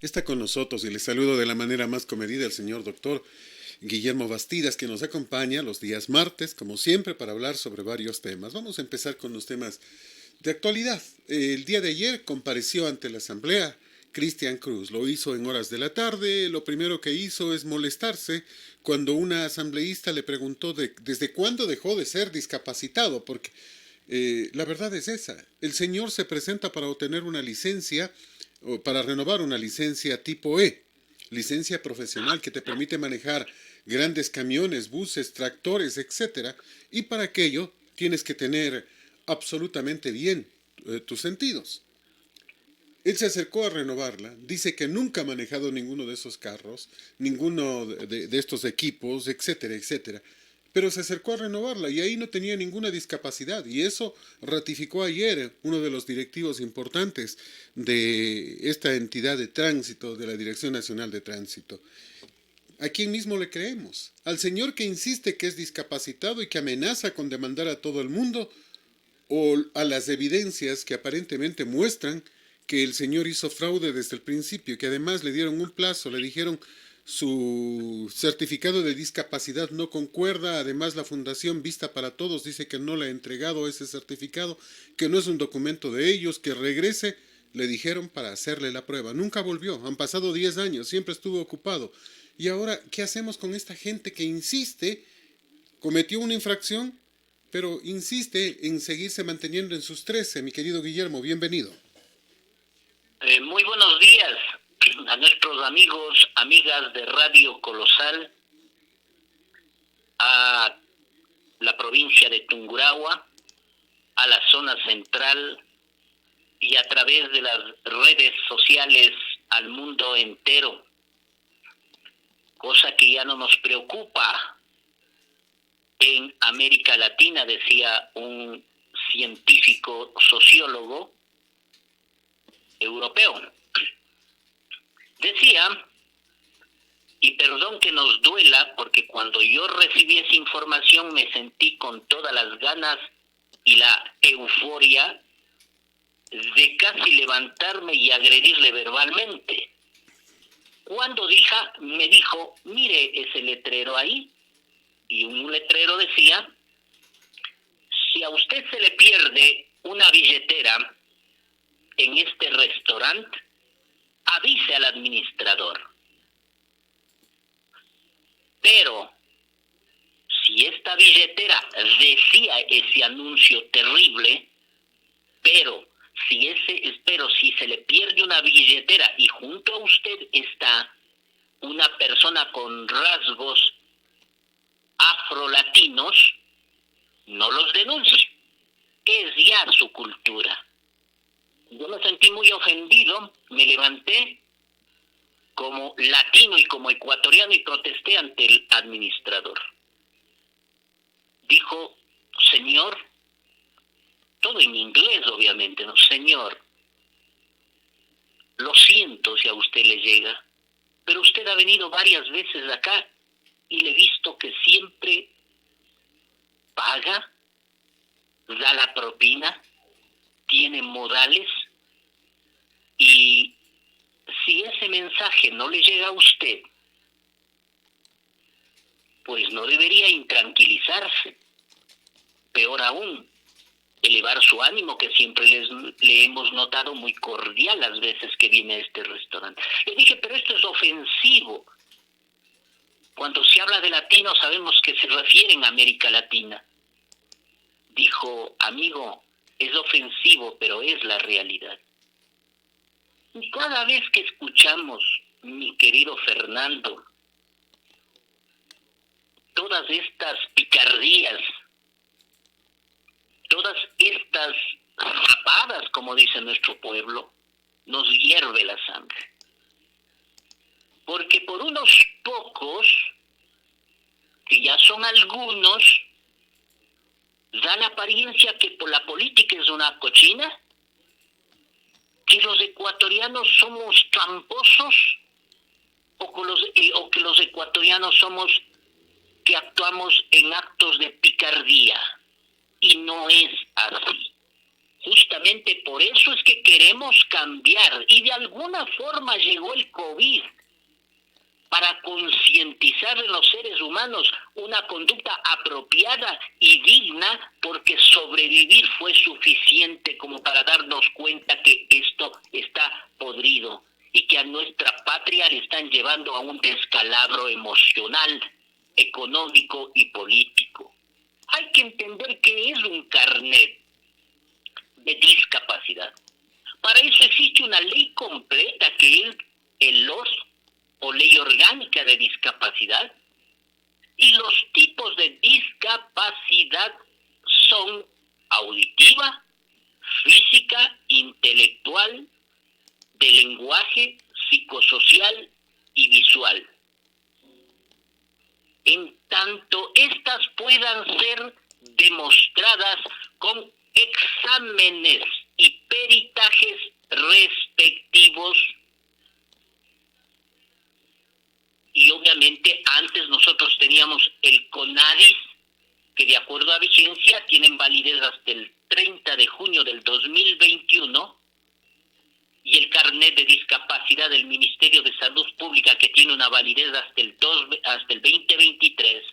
Está con nosotros y le saludo de la manera más comedida el señor doctor Guillermo Bastidas, que nos acompaña los días martes, como siempre, para hablar sobre varios temas. Vamos a empezar con los temas de actualidad. El día de ayer compareció ante la Asamblea Cristian Cruz. Lo hizo en horas de la tarde. Lo primero que hizo es molestarse cuando una asambleísta le preguntó desde cuándo dejó de ser discapacitado, porque la verdad es esa. El señor se presenta para obtener una licencia o para renovar una licencia tipo E, licencia profesional que te permite manejar grandes camiones, buses, tractores, etcétera, y para aquello tienes que tener absolutamente bien tus sentidos. Él se acercó a renovarla, dice que nunca ha manejado ninguno de esos carros, ninguno de estos equipos, etcétera, etcétera. Pero se acercó a renovarla y ahí no tenía ninguna discapacidad. Y eso ratificó ayer uno de los directivos importantes de esta entidad de tránsito, de la Dirección Nacional de Tránsito. ¿A quién mismo le creemos? ¿Al señor que insiste que es discapacitado y que amenaza con demandar a todo el mundo? ¿O a las evidencias que aparentemente muestran que el señor hizo fraude desde el principio, que además le dieron un plazo, le dijeron su certificado de discapacidad no concuerda, además la Fundación Vista para Todos dice que no le ha entregado ese certificado, que no es un documento de ellos, que regrese, le dijeron para hacerle la prueba. Nunca volvió, han pasado 10 años, siempre estuvo ocupado. Y ahora, ¿qué hacemos con esta gente que insiste, cometió una infracción, pero insiste en seguirse manteniendo en sus 13? Mi querido Guillermo, bienvenido. Muy buenos días a nuestros amigos, amigas de Radio Colosal, a la provincia de Tungurahua, a la zona central y a través de las redes sociales al mundo entero, cosa que ya no nos preocupa en América Latina, decía un científico sociólogo europeo. Decía, y perdón que nos duela, porque cuando yo recibí esa información me sentí con todas las ganas y la euforia de casi levantarme y agredirle verbalmente. Cuando me dijo, mire ese letrero ahí, y un letrero decía, si a usted se le pierde una billetera en este restaurante, avise al administrador. Pero si esta billetera decía ese anuncio terrible, pero si se le pierde una billetera y junto a usted está una persona con rasgos afrolatinos, no los denuncie. Es ya su cultura. Yo me sentí muy ofendido, me levanté como latino y como ecuatoriano y protesté ante el administrador. Dijo, señor, todo en inglés obviamente, ¿no? Señor, lo siento si a usted le llega, pero usted ha venido varias veces acá y le he visto que siempre paga, da la propina, tiene modales, y si ese mensaje no le llega a usted, pues no debería intranquilizarse. Peor aún, elevar su ánimo, que siempre le hemos notado muy cordial las veces que viene a este restaurante. Le dije, pero esto es ofensivo. Cuando se habla de latino sabemos que se refieren a América Latina. Dijo, amigo, es ofensivo, pero es la realidad. Y cada vez que escuchamos, mi querido Fernando, todas estas picardías, todas estas zapadas, como dice nuestro pueblo, nos hierve la sangre. Porque por unos pocos, que ya son algunos, da la apariencia que por la política es una cochina, que los ecuatorianos somos tramposos, o que los ecuatorianos somos que actuamos en actos de picardía. Y no es así. Justamente por eso es que queremos cambiar, y de alguna forma llegó el COVID para concientizar en los seres humanos una conducta apropiada y digna, porque sobrevivir fue suficiente como para darnos cuenta que esto está podrido y que a nuestra patria le están llevando a un descalabro emocional, económico y político. Hay que entender que es un carnet de discapacidad. Para eso existe una ley completa que es el LOS, o Ley Orgánica de Discapacidad, y los tipos de discapacidad son auditiva, física, intelectual, de lenguaje, psicosocial y visual. En tanto estas puedan ser demostradas con exámenes y peritajes respectivos. Y obviamente antes nosotros teníamos el CONADIS, que de acuerdo a vigencia tienen validez hasta el 30 de junio del 2021, y el carnet de discapacidad del Ministerio de Salud Pública, que tiene una validez hasta el 2023.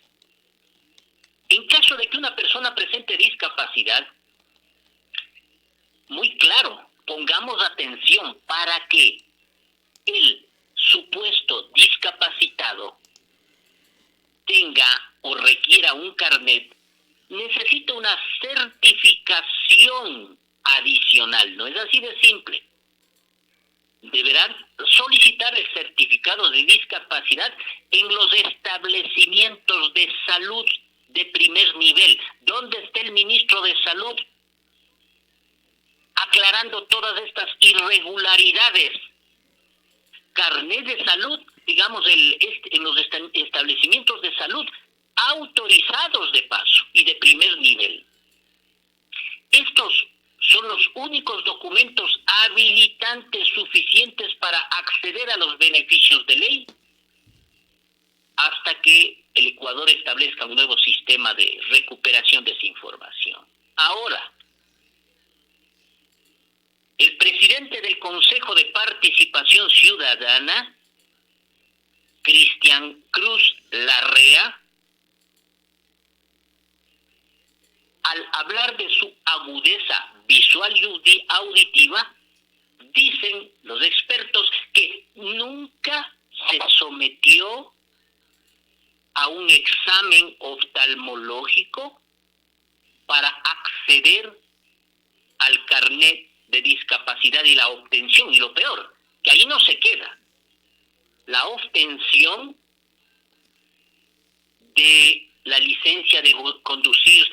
En caso de que una persona presente discapacidad, muy claro, pongamos atención para que el supuesto discapacitado tenga o requiera un carnet, necesita una certificación adicional. No es así de simple. Deberán solicitar el certificado de discapacidad en los establecimientos de salud de primer nivel, donde esté el ministro de Salud aclarando todas estas irregularidades. Carnet de salud, digamos, en los establecimientos de salud autorizados de paso y de primer nivel. Estos son los únicos documentos habilitantes suficientes para acceder a los beneficios de ley hasta que el Ecuador establezca un nuevo sistema de recuperación de esa información. Ahora, el presidente del Consejo de Participación Ciudadana, Cristian Cruz Larrea, al hablar de su agudeza visual y auditiva, dicen los expertos que nunca se sometió a un examen oftalmológico para acceder al carnet de discapacidad y la obtención. Y lo peor, que ahí no se queda. La obtención de la licencia de conducir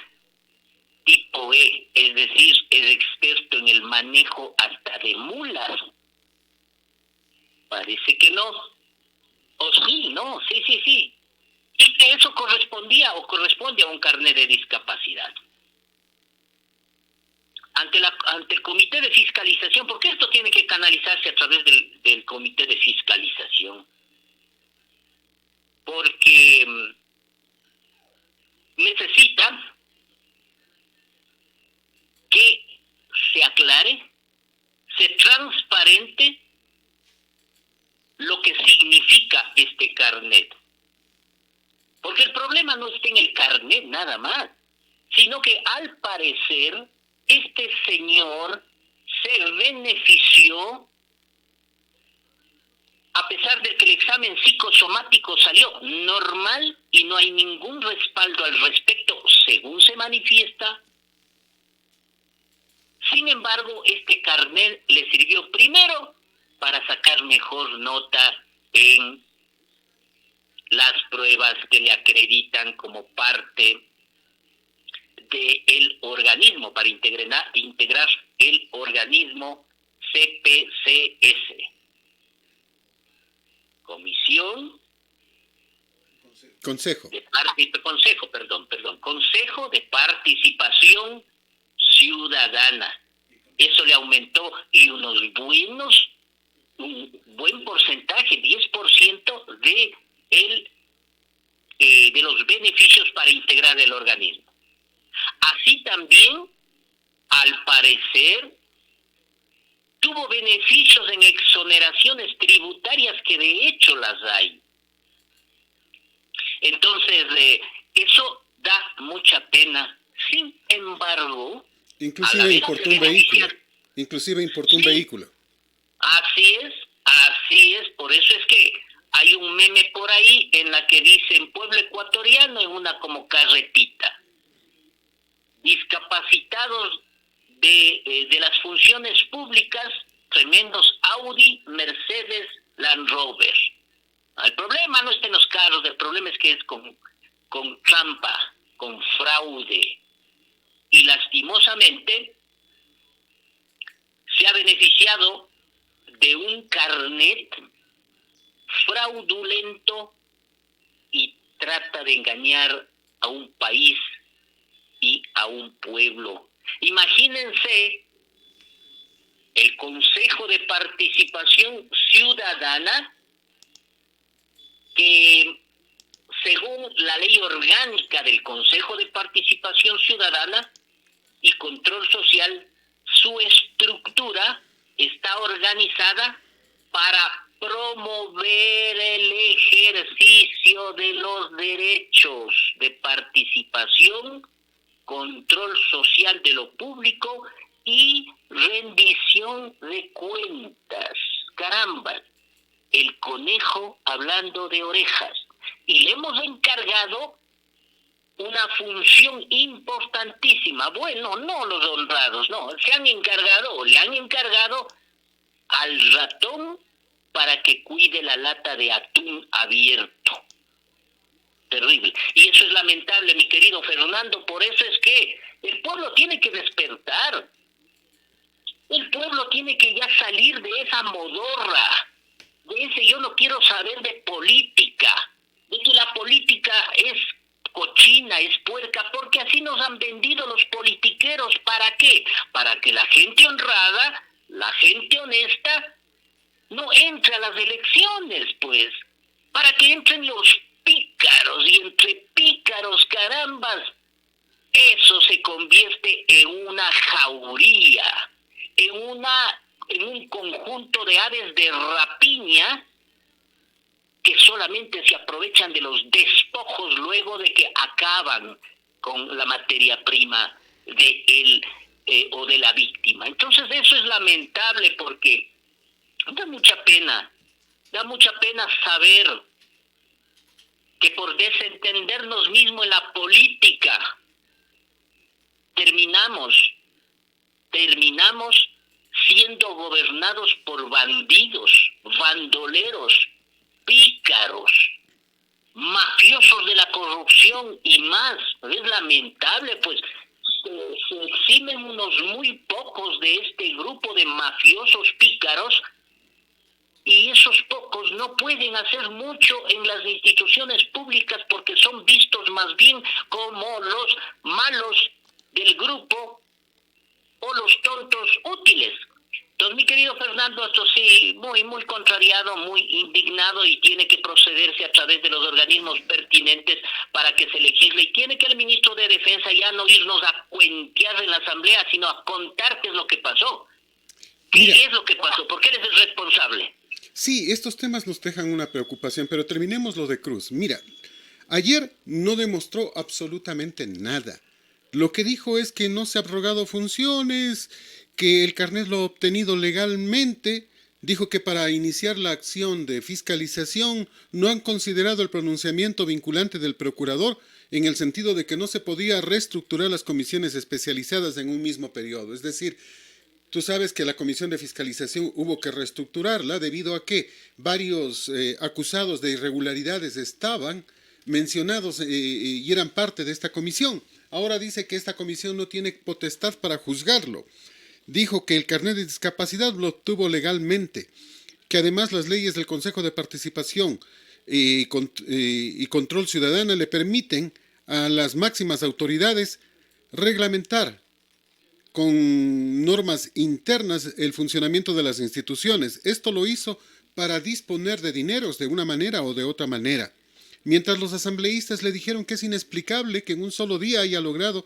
tipo E, es decir, es experto en el manejo hasta de mulas. Parece que no. O sí, no, sí. Y que eso correspondía o corresponde a un carnet de discapacidad. Ante el comité de fiscalización, porque esto tiene que canalizarse a través del comité de fiscalización, porque necesita que se aclare, se transparente lo que significa este carnet. Porque el problema no está en el carnet nada más, sino que al parecer este señor se benefició, a pesar de que el examen psicosomático salió normal y no hay ningún respaldo al respecto, según se manifiesta. Sin embargo, este carnet le sirvió primero para sacar mejor nota en las pruebas que le acreditan como parte del organismo, para integrar el organismo CPCS. Consejo de Participación Ciudadana. Eso le aumentó y un buen porcentaje, 10% de los beneficios para integrar el organismo. Así también al parecer, tuvo beneficios en exoneraciones tributarias que de hecho las hay. Entonces, eso da mucha pena. Sin embargo, Inclusive importó un vehículo. Inclusive importó un vehículo. Así es, por eso es que hay un meme por ahí en la que dicen pueblo ecuatoriano en una como carretita. Discapacitados de las funciones públicas, tremendos Audi, Mercedes, Land Rover. El problema no está en los carros, el problema es que es con trampa, con fraude. Y lastimosamente se ha beneficiado de un carnet fraudulento y trata de engañar a un país y a un pueblo. Imagínense el Consejo de Participación Ciudadana, que según la ley orgánica del Consejo de Participación Ciudadana y Control Social, su estructura está organizada para promover el ejercicio de los derechos de participación, control social de lo público y rendición de cuentas. Caramba, el conejo hablando de orejas. Y le hemos encargado una función importantísima. Bueno, no los honrados, no. Le han encargado al ratón para que cuide la lata de atún abierto. Terrible. Y eso es lamentable, mi querido Fernando. Por eso es que el pueblo tiene que despertar. El pueblo tiene que ya salir de esa modorra. De ese yo no quiero saber de política. De que la política es cochina, es puerca, porque así nos han vendido los politiqueros. ¿Para qué? Para que la gente honrada, la gente honesta, no entre a las elecciones, pues. Para que entren los pícaros, y entre pícaros, carambas, eso se convierte en una jauría, en un conjunto de aves de rapiña que solamente se aprovechan de los despojos luego de que acaban con la materia prima de él o de la víctima. Entonces eso es lamentable porque da mucha pena saber que por desentendernos mismo en la política terminamos siendo gobernados por bandidos, bandoleros, pícaros, mafiosos de la corrupción y más. Es lamentable, pues se eximen unos muy pocos de este grupo de mafiosos pícaros, y esos pocos no pueden hacer mucho en las instituciones públicas porque son vistos más bien como los malos del grupo o los tontos útiles. Entonces, mi querido Fernando, esto sí, muy contrariado, muy indignado, y tiene que procederse a través de los organismos pertinentes para que se legisle, y tiene que el ministro de Defensa ya no irnos a cuentear en la Asamblea, sino a contar qué es lo que pasó. ¿Qué es lo que pasó? ¿Por qué él es el responsable? Sí, estos temas nos dejan una preocupación, pero terminemos lo de Cruz. Mira, ayer no demostró absolutamente nada. Lo que dijo es que no se ha abrogado funciones, que el carnet lo ha obtenido legalmente. Dijo que para iniciar la acción de fiscalización no han considerado el pronunciamiento vinculante del procurador en el sentido de que no se podía reestructurar las comisiones especializadas en un mismo periodo. Es decir, tú sabes que la comisión de fiscalización hubo que reestructurarla debido a que varios acusados de irregularidades estaban mencionados y eran parte de esta comisión. Ahora dice que esta comisión no tiene potestad para juzgarlo. Dijo que el carnet de discapacidad lo obtuvo legalmente, que además las leyes del Consejo de Participación y Control Ciudadana le permiten a las máximas autoridades reglamentar con normas internas el funcionamiento de las instituciones. Esto lo hizo para disponer de dineros de una manera o de otra manera. Mientras los asambleístas le dijeron que es inexplicable que en un solo día haya logrado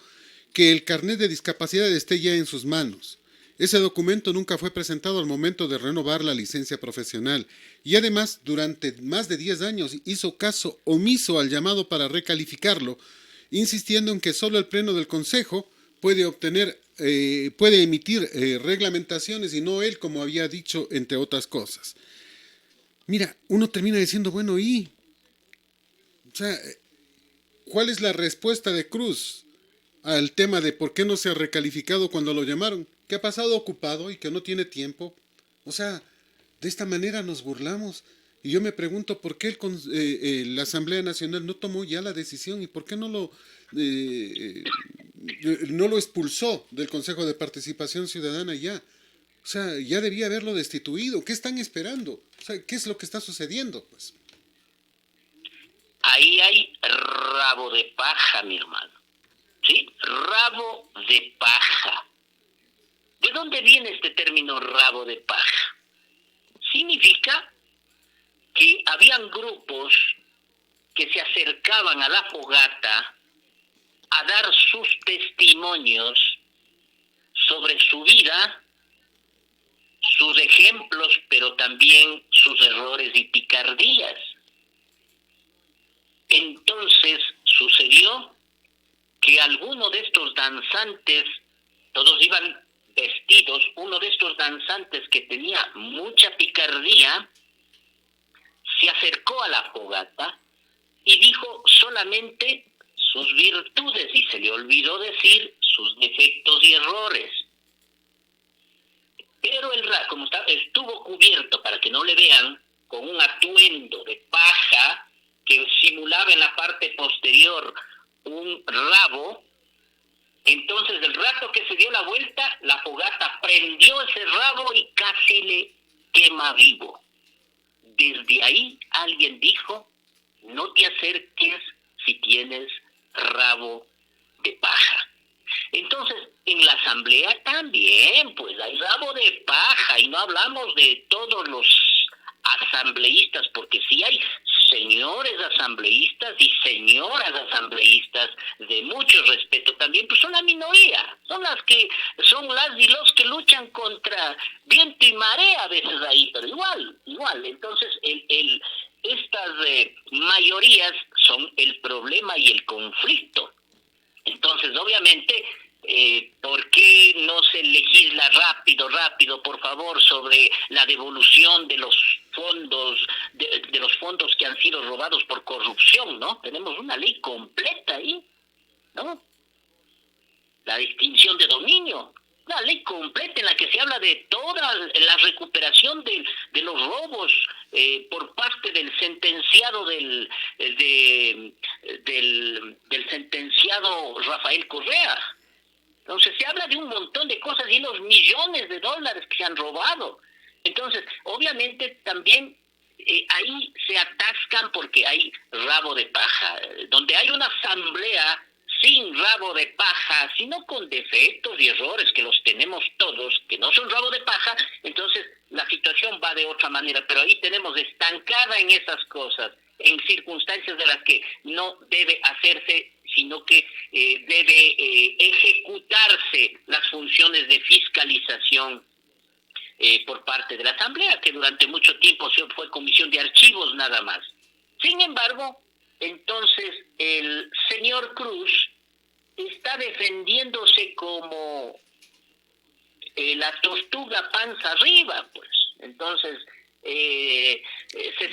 que el carnet de discapacidad esté ya en sus manos. Ese documento nunca fue presentado al momento de renovar la licencia profesional y además durante más de 10 años hizo caso omiso al llamado para recalificarlo, insistiendo en que solo el pleno del Consejo puede emitir reglamentaciones y no él, como había dicho, entre otras cosas. Mira, uno termina diciendo, bueno, o sea, ¿cuál es la respuesta de Cruz al tema de por qué no se ha recalificado cuando lo llamaron? Que ha pasado ocupado y que no tiene tiempo. O sea, de esta manera nos burlamos. Y yo me pregunto por qué la Asamblea Nacional no tomó ya la decisión y por qué no lo expulsó del Consejo de Participación Ciudadana ya. O sea, ya debía haberlo destituido. ¿Qué están esperando? O sea, ¿qué es lo que está sucediendo? Pues ahí hay rabo de paja, mi hermano. ¿Sí? Rabo de paja. ¿De dónde viene este término rabo de paja? Significa que habían grupos que se acercaban a la fogata a dar sus testimonios sobre su vida, sus ejemplos, pero también sus errores y picardías. Entonces sucedió que alguno de estos danzantes, todos iban vestidos, uno de estos danzantes que tenía mucha picardía, se acercó a la fogata y dijo solamente sus virtudes y se le olvidó decir sus defectos y errores. Pero como estuvo cubierto para que no le vean con un atuendo de paja que simulaba en la parte posterior un rabo, entonces el rato que se dio la vuelta, la fogata prendió ese rabo y casi le quema vivo. Desde ahí alguien dijo, no te acerques si tienes rabo de paja. Entonces, en la asamblea también, pues hay rabo de paja y no hablamos de todos los asambleístas, porque sí hay señores asambleístas y señoras asambleístas de mucho respeto también, pues son la minoría, son las y los que luchan contra viento y marea a veces ahí, pero igual, entonces estas mayorías son el problema y el conflicto. Entonces, obviamente, ¿por qué no se legisla rápido, por favor, sobre la devolución de los fondos, de los fondos que han sido robados por corrupción, ¿no? Tenemos una ley completa ahí, ¿no? La distinción de dominio, una ley completa en la que se habla de toda la recuperación de los robos por parte del sentenciado del sentenciado Rafael Correa. Entonces se habla de un montón de cosas y los millones de dólares que se han robado. Entonces, obviamente también ahí se atascan porque hay rabo de paja. Donde hay una asamblea sin rabo de paja, sino con defectos y errores que los tenemos todos, que no son rabo de paja, entonces la situación va de otra manera. Pero ahí tenemos estancada en esas cosas, en circunstancias de las que no debe hacerse, sino que debe ejecutarse las funciones de fiscalización por parte de la Asamblea, que durante mucho tiempo fue comisión de archivos nada más. Sin embargo, entonces el señor Cruz está defendiéndose como la tortuga panza arriba, pues. Entonces, se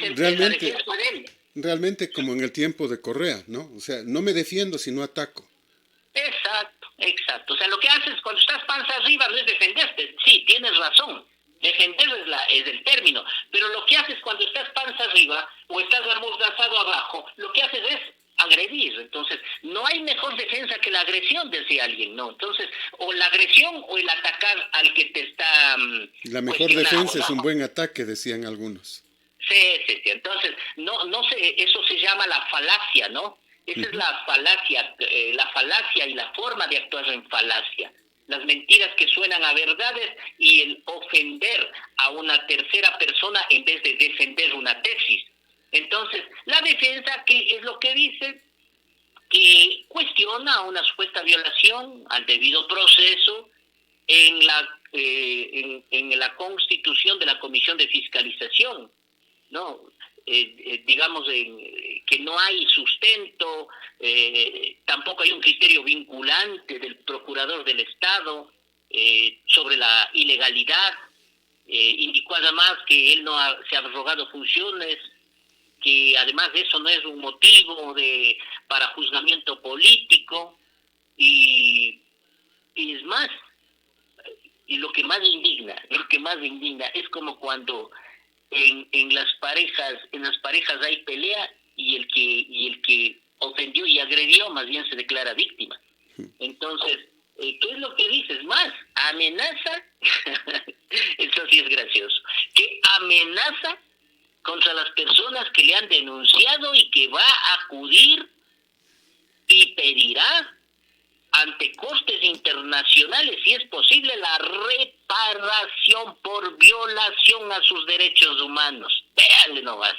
centra en la defensa de él. Realmente como en el tiempo de Correa, ¿no? O sea, no me defiendo sino ataco. Exacto. O sea, lo que haces cuando estás panza arriba no es defenderte. Sí, tienes razón. Defender es el término. Pero lo que haces cuando estás panza arriba o estás amordazado abajo, lo que haces es agredir. Entonces, no hay mejor defensa que la agresión, decía alguien, ¿no? Entonces, o la agresión o el atacar al que te está la mejor defensa, ¿no? Es un buen ataque, decían algunos. Sí. Entonces, no sé, eso se llama la falacia, ¿no? Esa es la falacia y la forma de actuar en falacia. Las mentiras que suenan a verdades y el ofender a una tercera persona en vez de defender una tesis. Entonces, la defensa, que es lo que dice, que cuestiona una supuesta violación al debido proceso en la constitución de la Comisión de Fiscalización, ¿no? Digamos que no hay sustento, tampoco hay un criterio vinculante del procurador del Estado sobre la ilegalidad. Indicó además que él no se ha arrogado funciones, que además de eso no es un motivo para juzgamiento político, y es más, y lo que más indigna es como cuando en las parejas hay pelea y el que ofendió y agredió más bien se declara víctima. Entonces, ¿qué es lo que dices? Más, amenaza, eso sí es gracioso, que amenaza contra las personas que le han denunciado y que va a acudir y pedirá ante cortes internacionales, si es posible, la reparación por violación a sus derechos humanos. Véale nomás.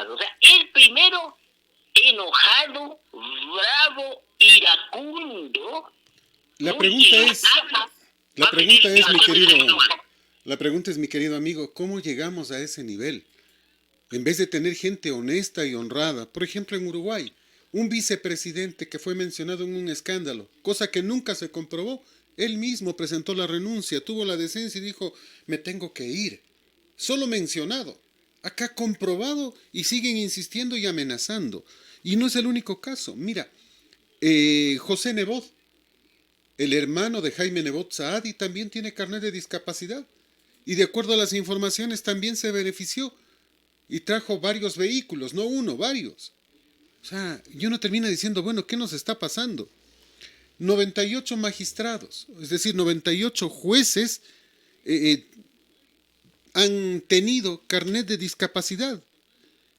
O sea, el primero enojado, bravo, iracundo. La pregunta es, mi querido amigo, ¿cómo llegamos a ese nivel? En vez de tener gente honesta y honrada, por ejemplo en Uruguay, un vicepresidente que fue mencionado en un escándalo, cosa que nunca se comprobó, él mismo presentó la renuncia, tuvo la decencia y dijo, me tengo que ir. Solo mencionado. Acá comprobado y siguen insistiendo y amenazando. Y no es el único caso. Mira, José Nebot, el hermano de Jaime Nebot Saadi, también tiene carnet de discapacidad. Y de acuerdo a las informaciones también se benefició. Y trajo varios vehículos, no uno, varios. O sea, yo no termino diciendo, bueno, ¿qué nos está pasando? 98 magistrados, es decir, 98 jueces han tenido carnet de discapacidad.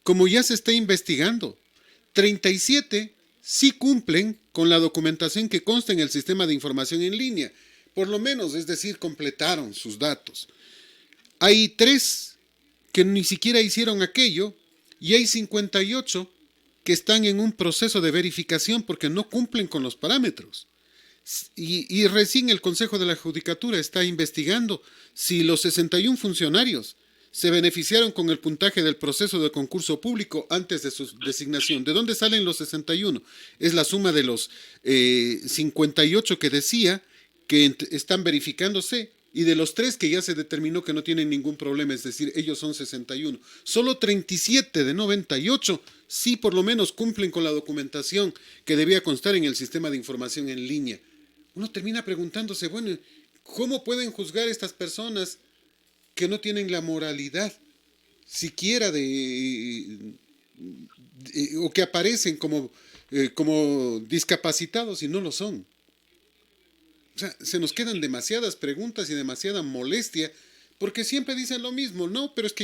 Como ya se está investigando, 37 sí cumplen con la documentación que consta en el sistema de información en línea. Por lo menos, es decir, completaron sus datos. Hay 3 que ni siquiera hicieron aquello y hay 58 que están en un proceso de verificación porque no cumplen con los parámetros. Y recién el Consejo de la Judicatura está investigando si los 61 funcionarios se beneficiaron con el puntaje del proceso de concurso público antes de su designación. ¿De dónde salen los 61? Es la suma de los 58 que decía que están verificándose y de los 3 que ya se determinó que no tienen ningún problema, es decir, ellos son 61. Solo 37 de 98 sí por lo menos cumplen con la documentación que debía constar en el sistema de información en línea. Uno termina preguntándose, bueno, ¿cómo pueden juzgar estas personas que no tienen la moralidad siquiera o que aparecen como discapacitados y no lo son? O sea, se nos quedan demasiadas preguntas y demasiada molestia, porque siempre dicen lo mismo, no, pero es que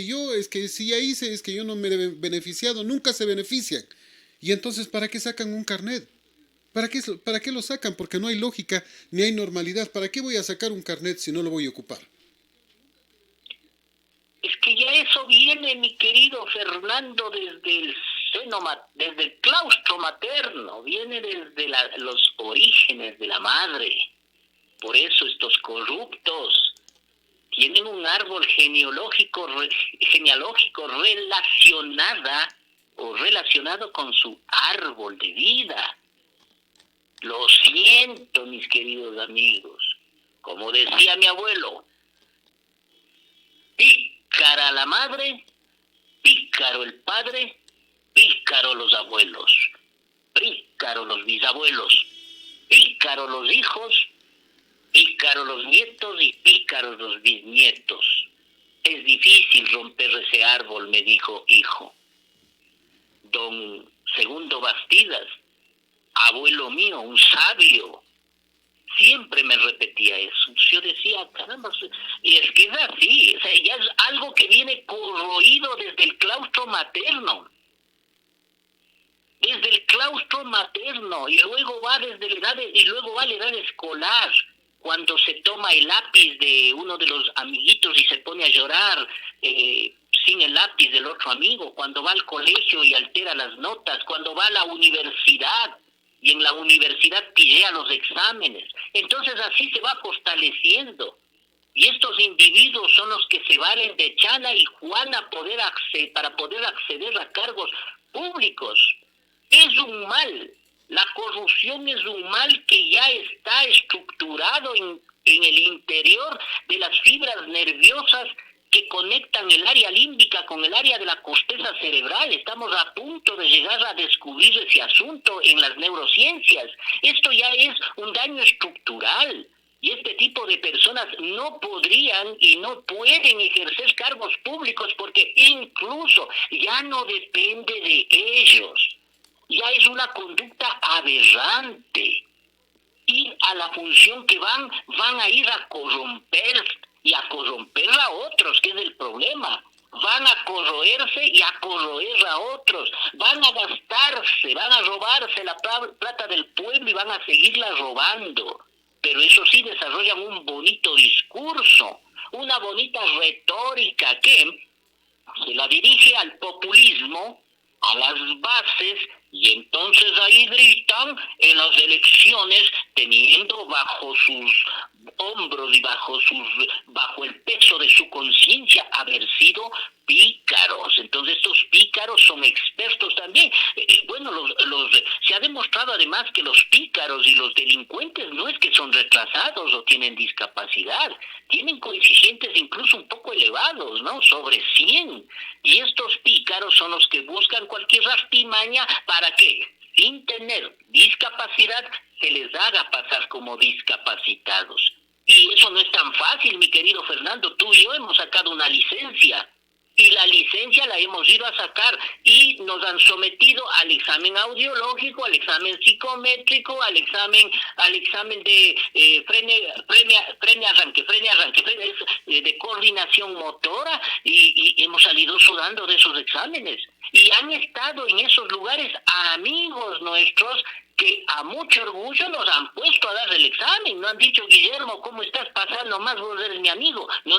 si ya hice, es que yo no me he beneficiado, nunca se benefician. Y entonces, ¿para qué sacan un carnet? ¿Para qué lo sacan? Porque no hay lógica ni hay normalidad. ¿Para qué voy a sacar un carnet si no lo voy a ocupar? Es que ya eso viene, mi querido Fernando, desde el claustro materno, viene desde los orígenes de la madre. Por eso estos corruptos tienen un árbol genealógico relacionado con su árbol de vida. Lo siento, mis queridos amigos. Como decía mi abuelo, pícara la madre, pícaro el padre, pícaro los abuelos, pícaro los bisabuelos, pícaro los hijos, pícaro los nietos y pícaros los bisnietos. Es difícil romper ese árbol, me dijo hijo. Don Segundo Bastidas, abuelo mío, un sabio, siempre me repetía eso. Yo decía, caramba, y es que es así, o sea, ya es algo que viene corroído desde el claustro materno. Desde el claustro materno, y luego va a la edad escolar, cuando se toma el lápiz de uno de los amiguitos y se pone a llorar, sin el lápiz del otro amigo, cuando va al colegio y altera las notas, cuando va a la universidad y en la universidad pillea los exámenes. Entonces así se va fortaleciendo. Y estos individuos son los que se valen de Chana y Juana para poder acceder a cargos públicos. Es un mal. La corrupción es un mal que ya está estructurado en el interior de las fibras nerviosas que conectan el área límbica con el área de la corteza cerebral. Estamos a punto de llegar a descubrir ese asunto en las neurociencias. Esto ya es un daño estructural. Y este tipo de personas no podrían y no pueden ejercer cargos públicos porque incluso ya no depende de ellos. Ya es una conducta aberrante. Y a la función que van a ir a corromper y a corromper a otros, que es el problema. Van a corroerse y a corroer a otros. Van a gastarse, van a robarse la plata del pueblo y van a seguirla robando. Pero eso sí, desarrollan un bonito discurso, una bonita retórica que se la dirige al populismo, a las bases, y entonces ahí gritan en las elecciones, teniendo bajo sus hombros y bajo el peso de su conciencia haber sido pícaros. Entonces estos pícaros son expertos también. Bueno, se ha demostrado además que los pícaros y los delincuentes no es que son retrasados o tienen discapacidad, tienen coeficientes incluso un poco elevados, ¿no? Sobre 100. Y estos pícaros son los que buscan cualquier artimaña para que, sin tener discapacidad, se les haga pasar como discapacitados. Y eso no es tan fácil, mi querido Fernando. Tú y yo hemos sacado una licencia. Y la licencia la hemos ido a sacar y nos han sometido al examen audiológico, al examen psicométrico, al examen de frene arranque, de coordinación motora, y hemos salido sudando de esos exámenes. Y han estado en esos lugares amigos nuestros que a mucho orgullo nos han puesto a dar el examen. No han dicho, Guillermo, ¿cómo estás pasando? Más vos eres mi amigo. No.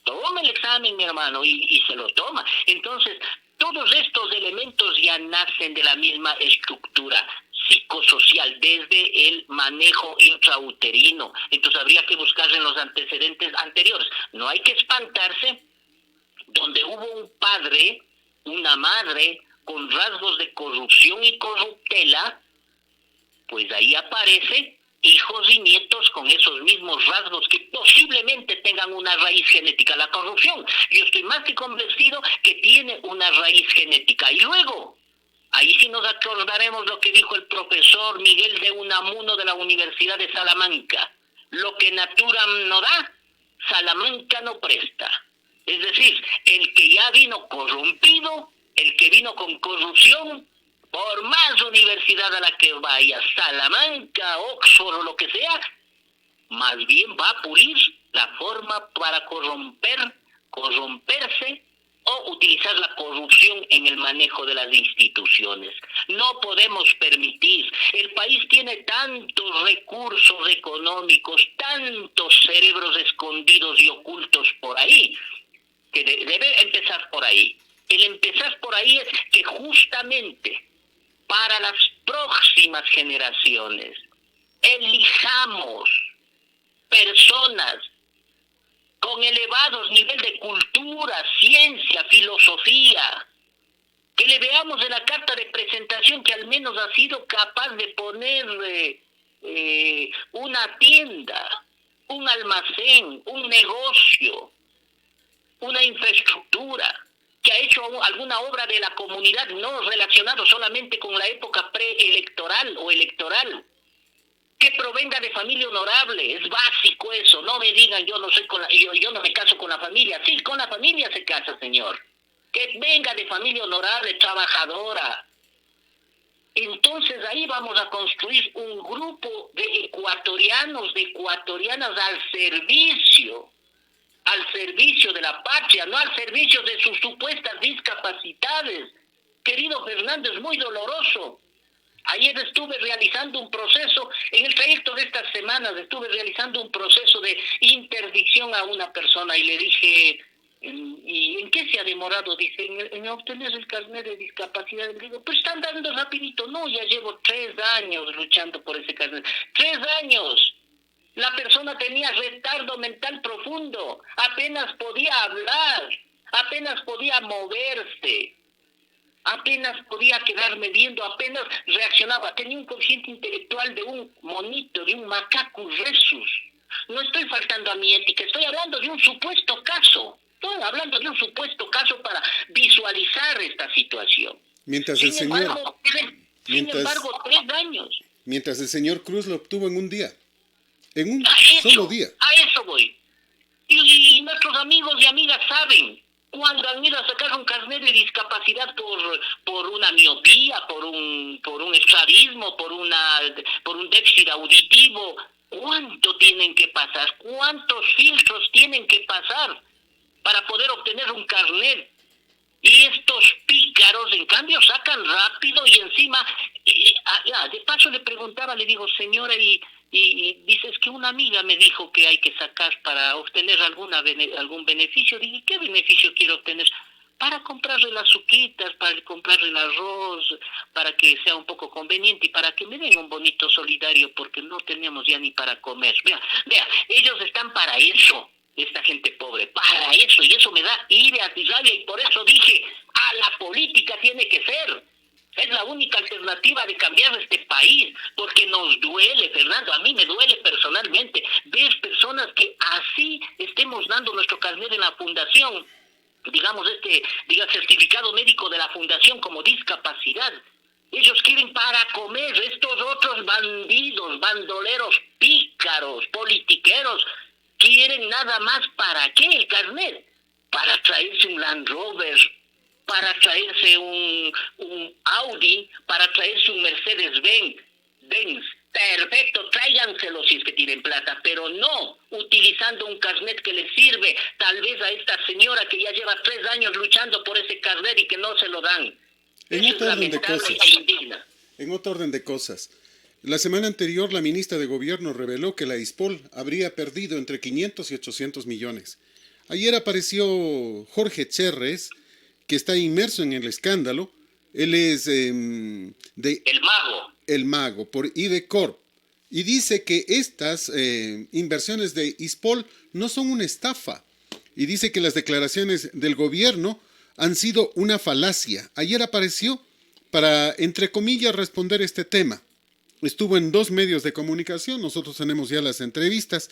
Toma el examen, mi hermano, y se lo toma. Entonces, todos estos elementos ya nacen de la misma estructura psicosocial, desde el manejo intrauterino. Entonces, habría que buscar en los antecedentes anteriores. No hay que espantarse donde hubo un padre, una madre, con rasgos de corrupción y corruptela, pues ahí aparece hijos y nietos con esos mismos rasgos que posiblemente tengan una raíz genética. La corrupción, yo estoy más que convencido que tiene una raíz genética. Y luego, ahí sí nos acordaremos lo que dijo el profesor Miguel de Unamuno de la Universidad de Salamanca. Lo que natura no da, Salamanca no presta. Es decir, el que ya vino corrompido, el que vino con corrupción, por más universidad a la que vaya, Salamanca, Oxford o lo que sea, más bien va a pulir la forma para corromperse o utilizar la corrupción en el manejo de las instituciones. No podemos permitir. El país tiene tantos recursos económicos, tantos cerebros escondidos y ocultos por ahí, que debe empezar por ahí. El empezar por ahí es que justamente para las próximas generaciones elijamos personas con elevados niveles de cultura, ciencia, filosofía, que le veamos en la carta de presentación que al menos ha sido capaz de poner una tienda, un almacén, un negocio, una infraestructura, que ha hecho alguna obra de la comunidad, no relacionado solamente con la época preelectoral o electoral, que provenga de familia honorable. Es básico eso. No me digan yo no me caso con la familia. Sí, con la familia se casa, señor. Que venga de familia honorable, trabajadora. Entonces ahí vamos a construir un grupo de ecuatorianos, de ecuatorianas al servicio de la patria, no al servicio de sus supuestas discapacidades. Querido Fernando, es muy doloroso. Ayer estuve realizando un proceso, en el trayecto de estas semanas estuve realizando un proceso de interdicción a una persona y le dije, ¿Y en qué se ha demorado? Dice, en obtener el carnet de discapacidad. Le digo, pues están dando rapidito. No, ya llevo 3 años luchando por ese carnet. 3 años. La persona tenía retardo mental profundo. Apenas podía hablar. Apenas podía moverse. Apenas podía quedarme viendo. Apenas reaccionaba. Tenía un cociente intelectual de un monito, de un macaco resus. No estoy faltando a mi ética. Estoy hablando de un supuesto caso. Estoy hablando de un supuesto caso para visualizar esta situación. Mientras el señor, Sin mientras, embargo, 3 años. mientras el señor Cruz lo obtuvo en un día, en un A solo eso, día. a eso voy. Y nuestros amigos y amigas saben cuando han ido a sacar un carnet de discapacidad por una miopía, por un estrabismo, por un déficit auditivo. ¿Cuánto tienen que pasar? ¿Cuántos filtros tienen que pasar para poder obtener un carnet? Y estos pícaros, en cambio, sacan rápido y encima, de paso le preguntaba, le digo, señora, y dice, es que una amiga me dijo que hay que sacar para obtener algún beneficio. Dije, ¿qué beneficio quiero obtener? Para comprarle las suquitas, para comprarle el arroz, para que sea un poco conveniente y para que me den un bonito solidario, porque no tenemos ya ni para comer. Vea, ellos están para eso. Esta gente pobre, para eso, y eso me da ira y rabia, y por eso dije, a la política tiene que ser. Es la única alternativa de cambiar este país, porque nos duele, Fernando, a mí me duele personalmente ver personas que así estemos dando nuestro carnet en la fundación, digamos certificado médico de la fundación como discapacidad. Ellos quieren para comer, estos otros bandidos, bandoleros, pícaros, politiqueros, quieren nada más para qué el carnet, para traerse un Land Rover, para traerse un Audi, para traerse un Mercedes-Benz. Perfecto, tráiganselo si es que tienen plata, pero no utilizando un carnet que le sirve tal vez a esta señora que ya lleva 3 años luchando por ese carnet y que no se lo dan. En Eso otro es orden de lamentable cosas. e indigna. En otro orden de cosas. La semana anterior, la ministra de Gobierno reveló que la ISPOL habría perdido entre 500 y 800 millones. Ayer apareció Jorge Cherres, que está inmerso en el escándalo. Él es El mago. el mago por Idecorp. Y dice que estas inversiones de ISPOL no son una estafa. Y dice que las declaraciones del gobierno han sido una falacia. Ayer apareció para, entre comillas, responder este tema. Estuvo en 2 medios de comunicación, nosotros tenemos ya las entrevistas.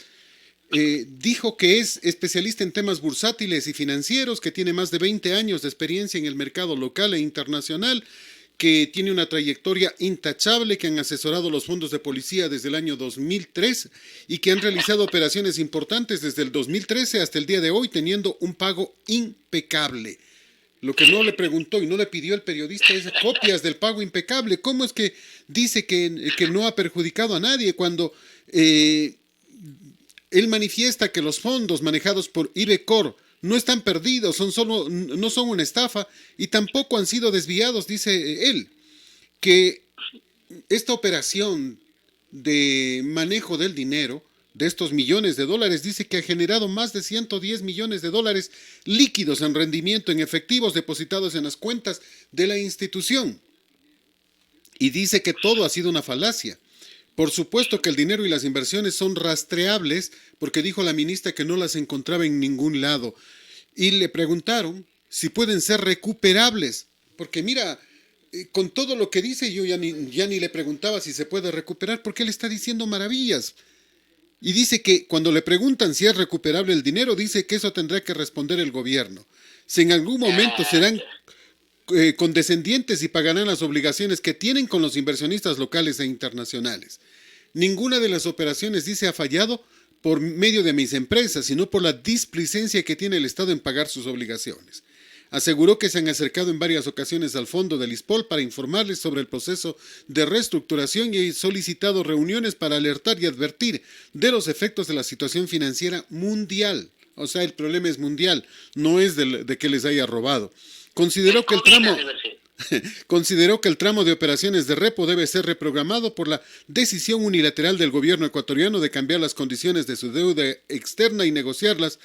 Dijo que es especialista en temas bursátiles y financieros, que tiene más de 20 años de experiencia en el mercado local e internacional, que tiene una trayectoria intachable, que han asesorado los fondos de policía desde el año 2003 y que han realizado operaciones importantes desde el 2013 hasta el día de hoy, teniendo un pago impecable. Lo que no le preguntó y no le pidió el periodista es copias del pago impecable. ¿Cómo es que dice que no ha perjudicado a nadie cuando él manifiesta que los fondos manejados por Idecorp no están perdidos, no son una estafa y tampoco han sido desviados? Dice él que esta operación de manejo del dinero, de estos millones de dólares, dice que ha generado más de 110 millones de dólares líquidos en rendimiento en efectivos depositados en las cuentas de la institución. Y dice que todo ha sido una falacia. Por supuesto que el dinero y las inversiones son rastreables, porque dijo la ministra que no las encontraba en ningún lado. Y le preguntaron si pueden ser recuperables, porque mira, con todo lo que dice yo ya ni le preguntaba si se puede recuperar, porque él está diciendo maravillas. Y dice que cuando le preguntan si es recuperable el dinero, dice que eso tendrá que responder el gobierno. Si en algún momento serán condescendientes y pagarán las obligaciones que tienen con los inversionistas locales e internacionales. Ninguna de las operaciones, dice, ha fallado por medio de mis empresas, sino por la displicencia que tiene el Estado en pagar sus obligaciones. Aseguró que se han acercado en varias ocasiones al fondo del ISPOL para informarles sobre el proceso de reestructuración y solicitado reuniones para alertar y advertir de los efectos de la situación financiera mundial. O sea, el problema es mundial, no es de que les haya robado. Consideró que el tramo de operaciones de repo debe ser reprogramado por la decisión unilateral del gobierno ecuatoriano de cambiar las condiciones de su deuda externa y negociarlas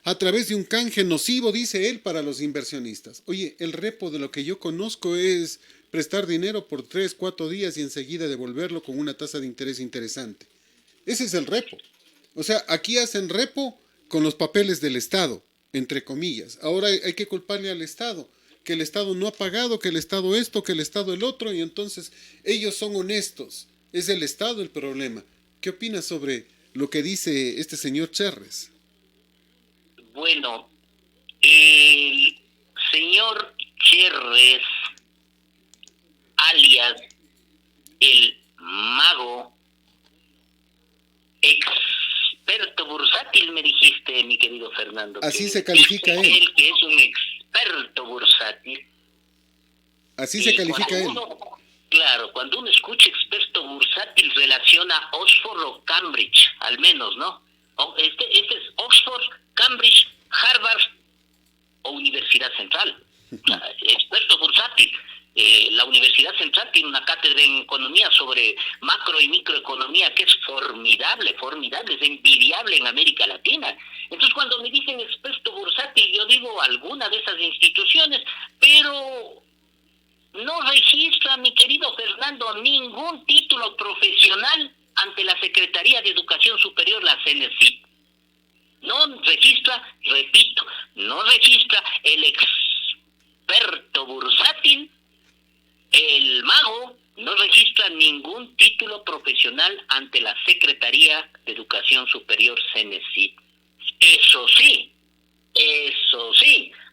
a través de un canje nocivo, dice él, para los inversionistas. Oye, el repo de lo que yo conozco es prestar dinero por 3, 4 días y enseguida devolverlo con una tasa de interés interesante. Ese es el repo. O sea, aquí hacen repo con los papeles del Estado, entre comillas. Ahora hay que culparle al Estado, que el Estado no ha pagado, que el Estado esto, que el Estado el otro, y entonces ellos son honestos. Es el Estado el problema. ¿Qué opinas sobre lo que dice este señor Cherres? Bueno, el señor Cherres, alias el mago, experto bursátil, me dijiste, mi querido Fernando. Así se califica él. Él que es un experto bursátil. Así se califica él. Claro, cuando uno escucha experto bursátil relaciona Oxford o Cambridge, al menos, ¿no? Este es Oxford, Cambridge, Harvard o Universidad Central. Experto bursátil. La Universidad Central tiene una cátedra en economía sobre macro y microeconomía que es formidable, es envidiable en América Latina. Entonces, cuando me dicen experto bursátil, yo digo alguna de esas instituciones, pero no registra, mi querido Fernando, ningún título profesional ante la Secretaría de Educación Superior, la CENESID. No registra, repito, no registra el experto bursátil, el mago, no registra ningún título profesional ante la Secretaría de Educación Superior, CENESID. Eso sí,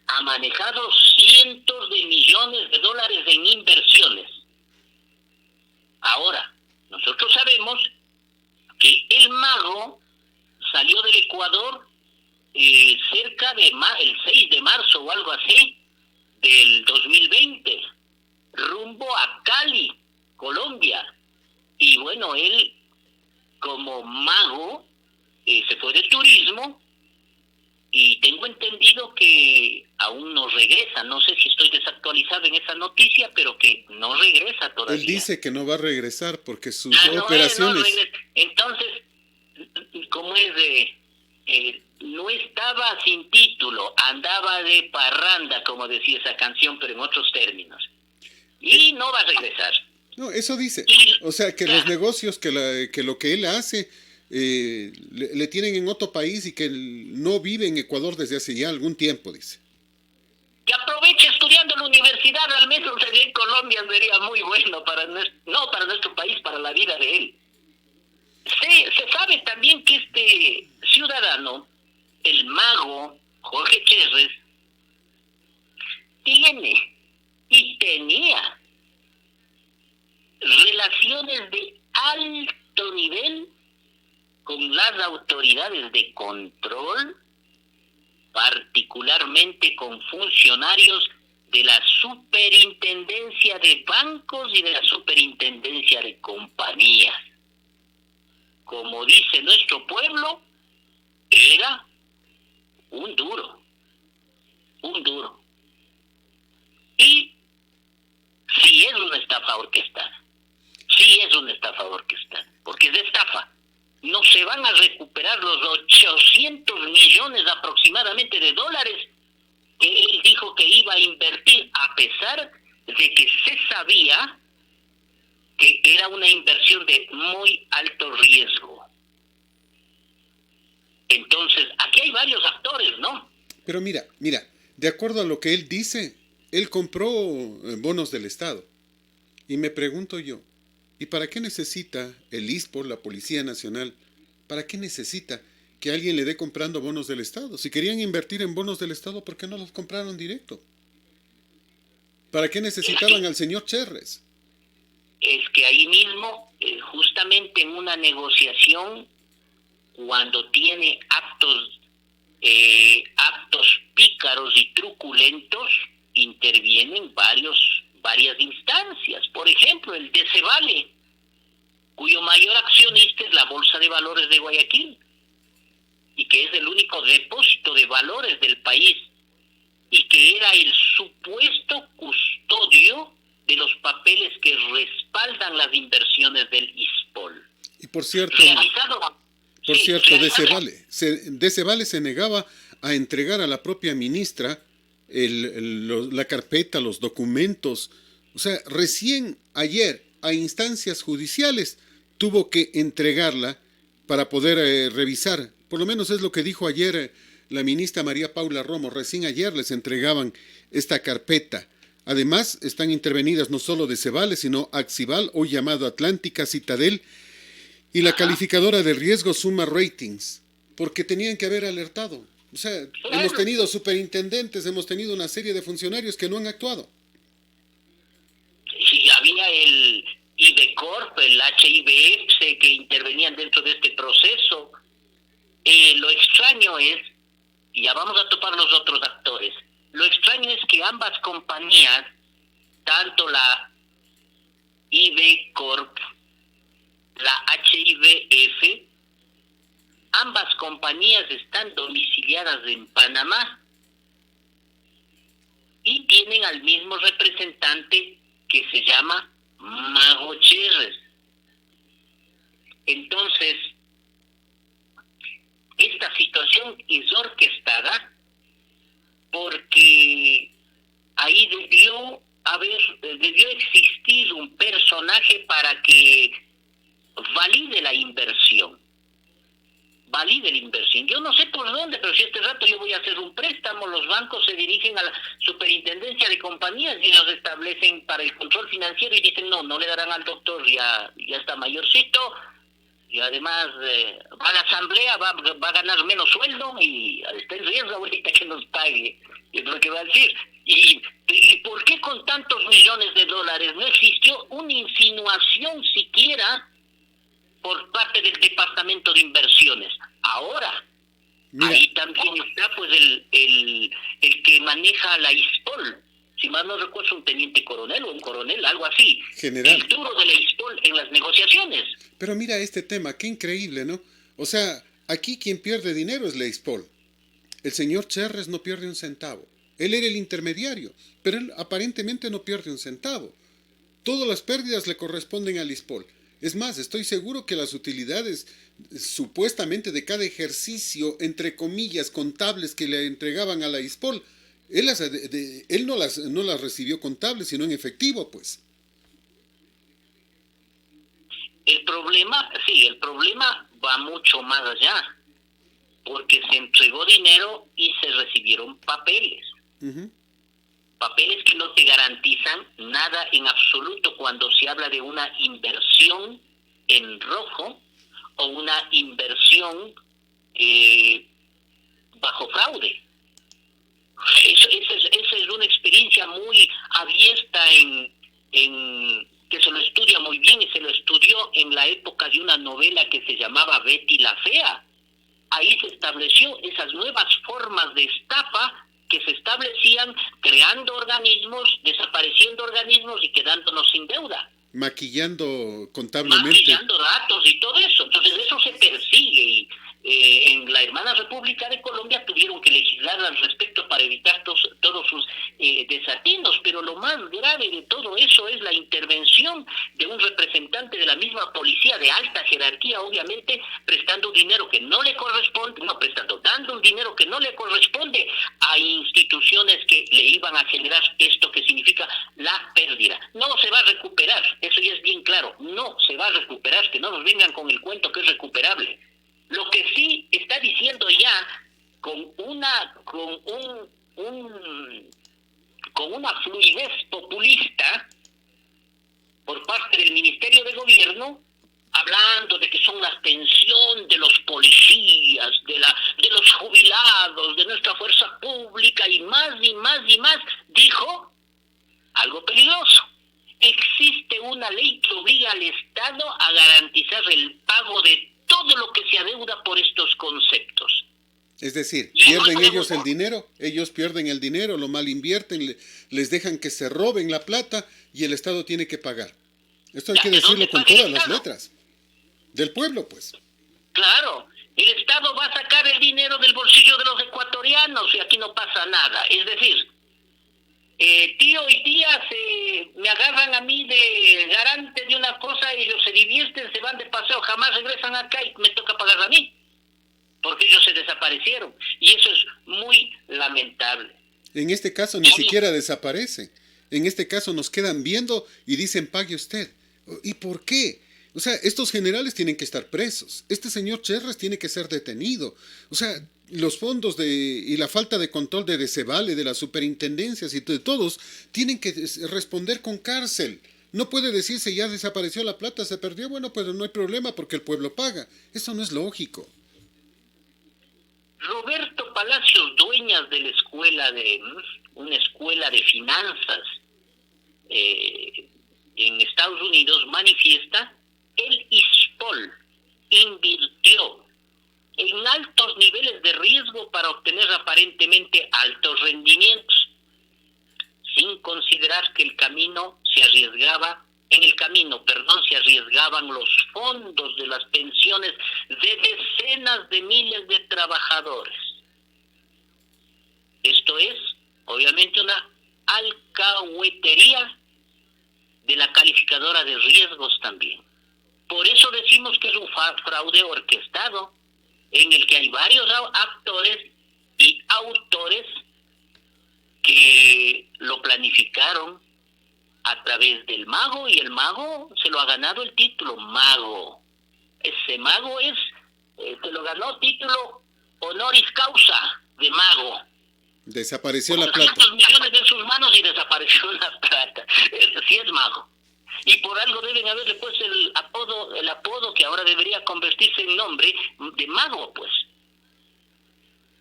ha manejado cientos de millones de dólares en inversiones. Ahora, nosotros sabemos que el mago salió del Ecuador cerca de el 6 de marzo o algo así del 2020, rumbo a Cali, Colombia. Y bueno, él como mago se fue de turismo y tengo entendido que aún no regresa. No sé si estoy desactualizado en esa noticia, pero que no regresa todavía. Él dice que no va a regresar porque sus operaciones... Entonces, como es no estaba sin título, andaba de parranda, como decía esa canción, pero en otros términos. Y no va a regresar. No, eso dice. O sea, que los negocios, que lo que él hace, le tienen en otro país y que él no vive en Ecuador desde hace ya algún tiempo, dice. Que aproveche estudiando en la universidad, al menos en Colombia sería muy bueno para nuestro país, para la vida de él. Se sabe también que este ciudadano, el mago Jorge Cherres, tiene y tenía relaciones de alto nivel con las autoridades de control, particularmente con funcionarios de la Superintendencia de Bancos y de la Superintendencia de Compañías. Como dice nuestro pueblo, era un duro. Y sí es una estafa orquestada, porque es de estafa. No se van a recuperar los 800 millones aproximadamente de dólares que él dijo que iba a invertir, a pesar de que se sabía que era una inversión de muy alto riesgo. Entonces, aquí hay varios actores, ¿no? Pero mira, de acuerdo a lo que él dice, él compró bonos del Estado. Y me pregunto yo, ¿y para qué necesita el ISPO, la Policía Nacional? ¿Para qué necesita que alguien le dé comprando bonos del Estado? Si querían invertir en bonos del Estado, ¿por qué no los compraron directo? ¿Para qué necesitaban al señor Cherres? Es que ahí mismo, justamente en una negociación, cuando tiene actos pícaros y truculentos, intervienen varias instancias. Por ejemplo, el DECEVALE, cuyo mayor accionista es la Bolsa de Valores de Guayaquil, y que es el único depósito de valores del país, y que era el supuesto custodio de los papeles que respaldan las inversiones del ISPOL. Y por cierto, DECEVALE se negaba a entregar a la propia ministra la carpeta, los documentos. O sea, recién ayer a instancias judiciales tuvo que entregarla para poder revisar. Por lo menos es lo que dijo ayer la ministra María Paula Romo. Recién ayer les entregaban esta carpeta. Además, están intervenidas no solo de Cebales, sino Axival, hoy llamado Atlántica, Citadel, y la calificadora de riesgo Suma Ratings, porque tenían que haber alertado. O sea, hemos tenido superintendentes, hemos tenido una serie de funcionarios que no han actuado. Sí, había el IBECORP, el HIBF, que intervenían dentro de este proceso. Lo extraño es, y ya vamos a topar los otros actores, lo extraño es que ambas compañías, tanto la IBECORP, la HIBF, ambas compañías están domiciliadas en Panamá y tienen al mismo representante que se llama Mago Cherres. Entonces, esta situación es orquestada porque ahí debió existir un personaje para que valide la inversión. Yo no sé por dónde, pero si este rato yo voy a hacer un préstamo, los bancos se dirigen a la superintendencia de compañías y nos establecen para el control financiero y dicen no le darán al doctor, ya está mayorcito, y además va a la asamblea, va a ganar menos sueldo y está en riesgo ahorita que nos pague, es lo que va a decir. ¿Y por qué con tantos millones de dólares no existió una insinuación siquiera por parte del Departamento de Inversiones? Ahora, mira, ahí también está pues el que maneja la ISPOL, si más no recuerdo, un teniente coronel o un coronel, algo así. General. El duro de la ISPOL en las negociaciones. Pero mira este tema, qué increíble, ¿no? O sea, aquí quien pierde dinero es la ISPOL. El señor Cherres no pierde un centavo. Él era el intermediario, pero él aparentemente no pierde un centavo. Todas las pérdidas le corresponden al ISPOL. Es más, estoy seguro que las utilidades supuestamente de cada ejercicio, entre comillas, contables que le entregaban a la ISPOL, él no las recibió contables, sino en efectivo, pues. El problema va mucho más allá, porque se entregó dinero y se recibieron papeles. Uh-huh. Papeles que no te garantizan nada en absoluto cuando se habla de una inversión en rojo o una inversión bajo fraude. Esa es una experiencia muy abierta en que se lo estudia muy bien y se lo estudió en la época de una novela que se llamaba Betty la Fea. Ahí se estableció esas nuevas formas de estafa que se establecían creando organismos, desapareciendo organismos y quedándonos sin deuda. Maquillando contablemente. Maquillando datos y todo eso. Entonces eso se persigue y en la hermana República de Colombia tuvieron que legislar al respecto para evitar todos sus desatinos, pero lo más grave de todo eso es la intervención de un representante de la misma policía de alta jerarquía, obviamente, prestando dinero que no le corresponde, dando un dinero que no le corresponde a instituciones que le iban a generar esto que significa la pérdida. No se va a recuperar, eso ya es bien claro, no se va a recuperar, que no nos vengan con el cuento que es recuperable. Lo que sí está diciendo ya con una fluidez populista por parte del Ministerio de Gobierno, hablando de que son la pensión de los policías, de los jubilados, de nuestra fuerza pública y más, dijo algo peligroso. Existe una ley que obliga al Estado a garantizar el pago de todo lo que se adeuda por estos conceptos. Es decir, ¿pierden ellos el dinero? Ellos pierden el dinero, lo mal invierten, les dejan que se roben la plata y el Estado tiene que pagar. Esto hay que decirlo con todas las letras. Del pueblo, pues. Claro, el Estado va a sacar el dinero del bolsillo de los ecuatorianos y aquí no pasa nada. Es decir, tío y tía me agarran a mí de garante de una cosa, ellos se divierten, se van de paseo, jamás regresan acá y me toca pagar a mí. porque ellos se desaparecieron. Y eso es muy lamentable. En este caso ni siquiera desaparecen. En este caso nos quedan viendo y dicen pague usted. ¿Y por qué? O sea, estos generales tienen que estar presos. Este señor Cherres tiene que ser detenido. O sea, los fondos y la falta de control de Decebale, de las superintendencias y de todos, tienen que responder con cárcel. No puede decirse ya desapareció la plata, se perdió, bueno, pues no hay problema porque el pueblo paga. Eso no es lógico. Roberto Palacios, dueñas de la escuela una escuela de finanzas en Estados Unidos, manifiesta: el ISPOL invirtió en altos niveles de riesgo para obtener aparentemente altos rendimientos, sin considerar que en el camino se arriesgaban los fondos de las pensiones de decenas de miles de trabajadores. Esto es, obviamente, una alcahuetería de la calificadora de riesgos también. Por eso decimos que es un fraude orquestado, en el que hay varios actores y autores que lo planificaron a través del mago, y el mago se lo ha ganado el título mago. Ese mago se lo ganó título honoris causa de mago. Desapareció la plata. 400 millones en sus manos y desapareció la plata. Sí es mago. Y por algo deben haberle puesto el apodo que ahora debería convertirse en nombre de mago, pues.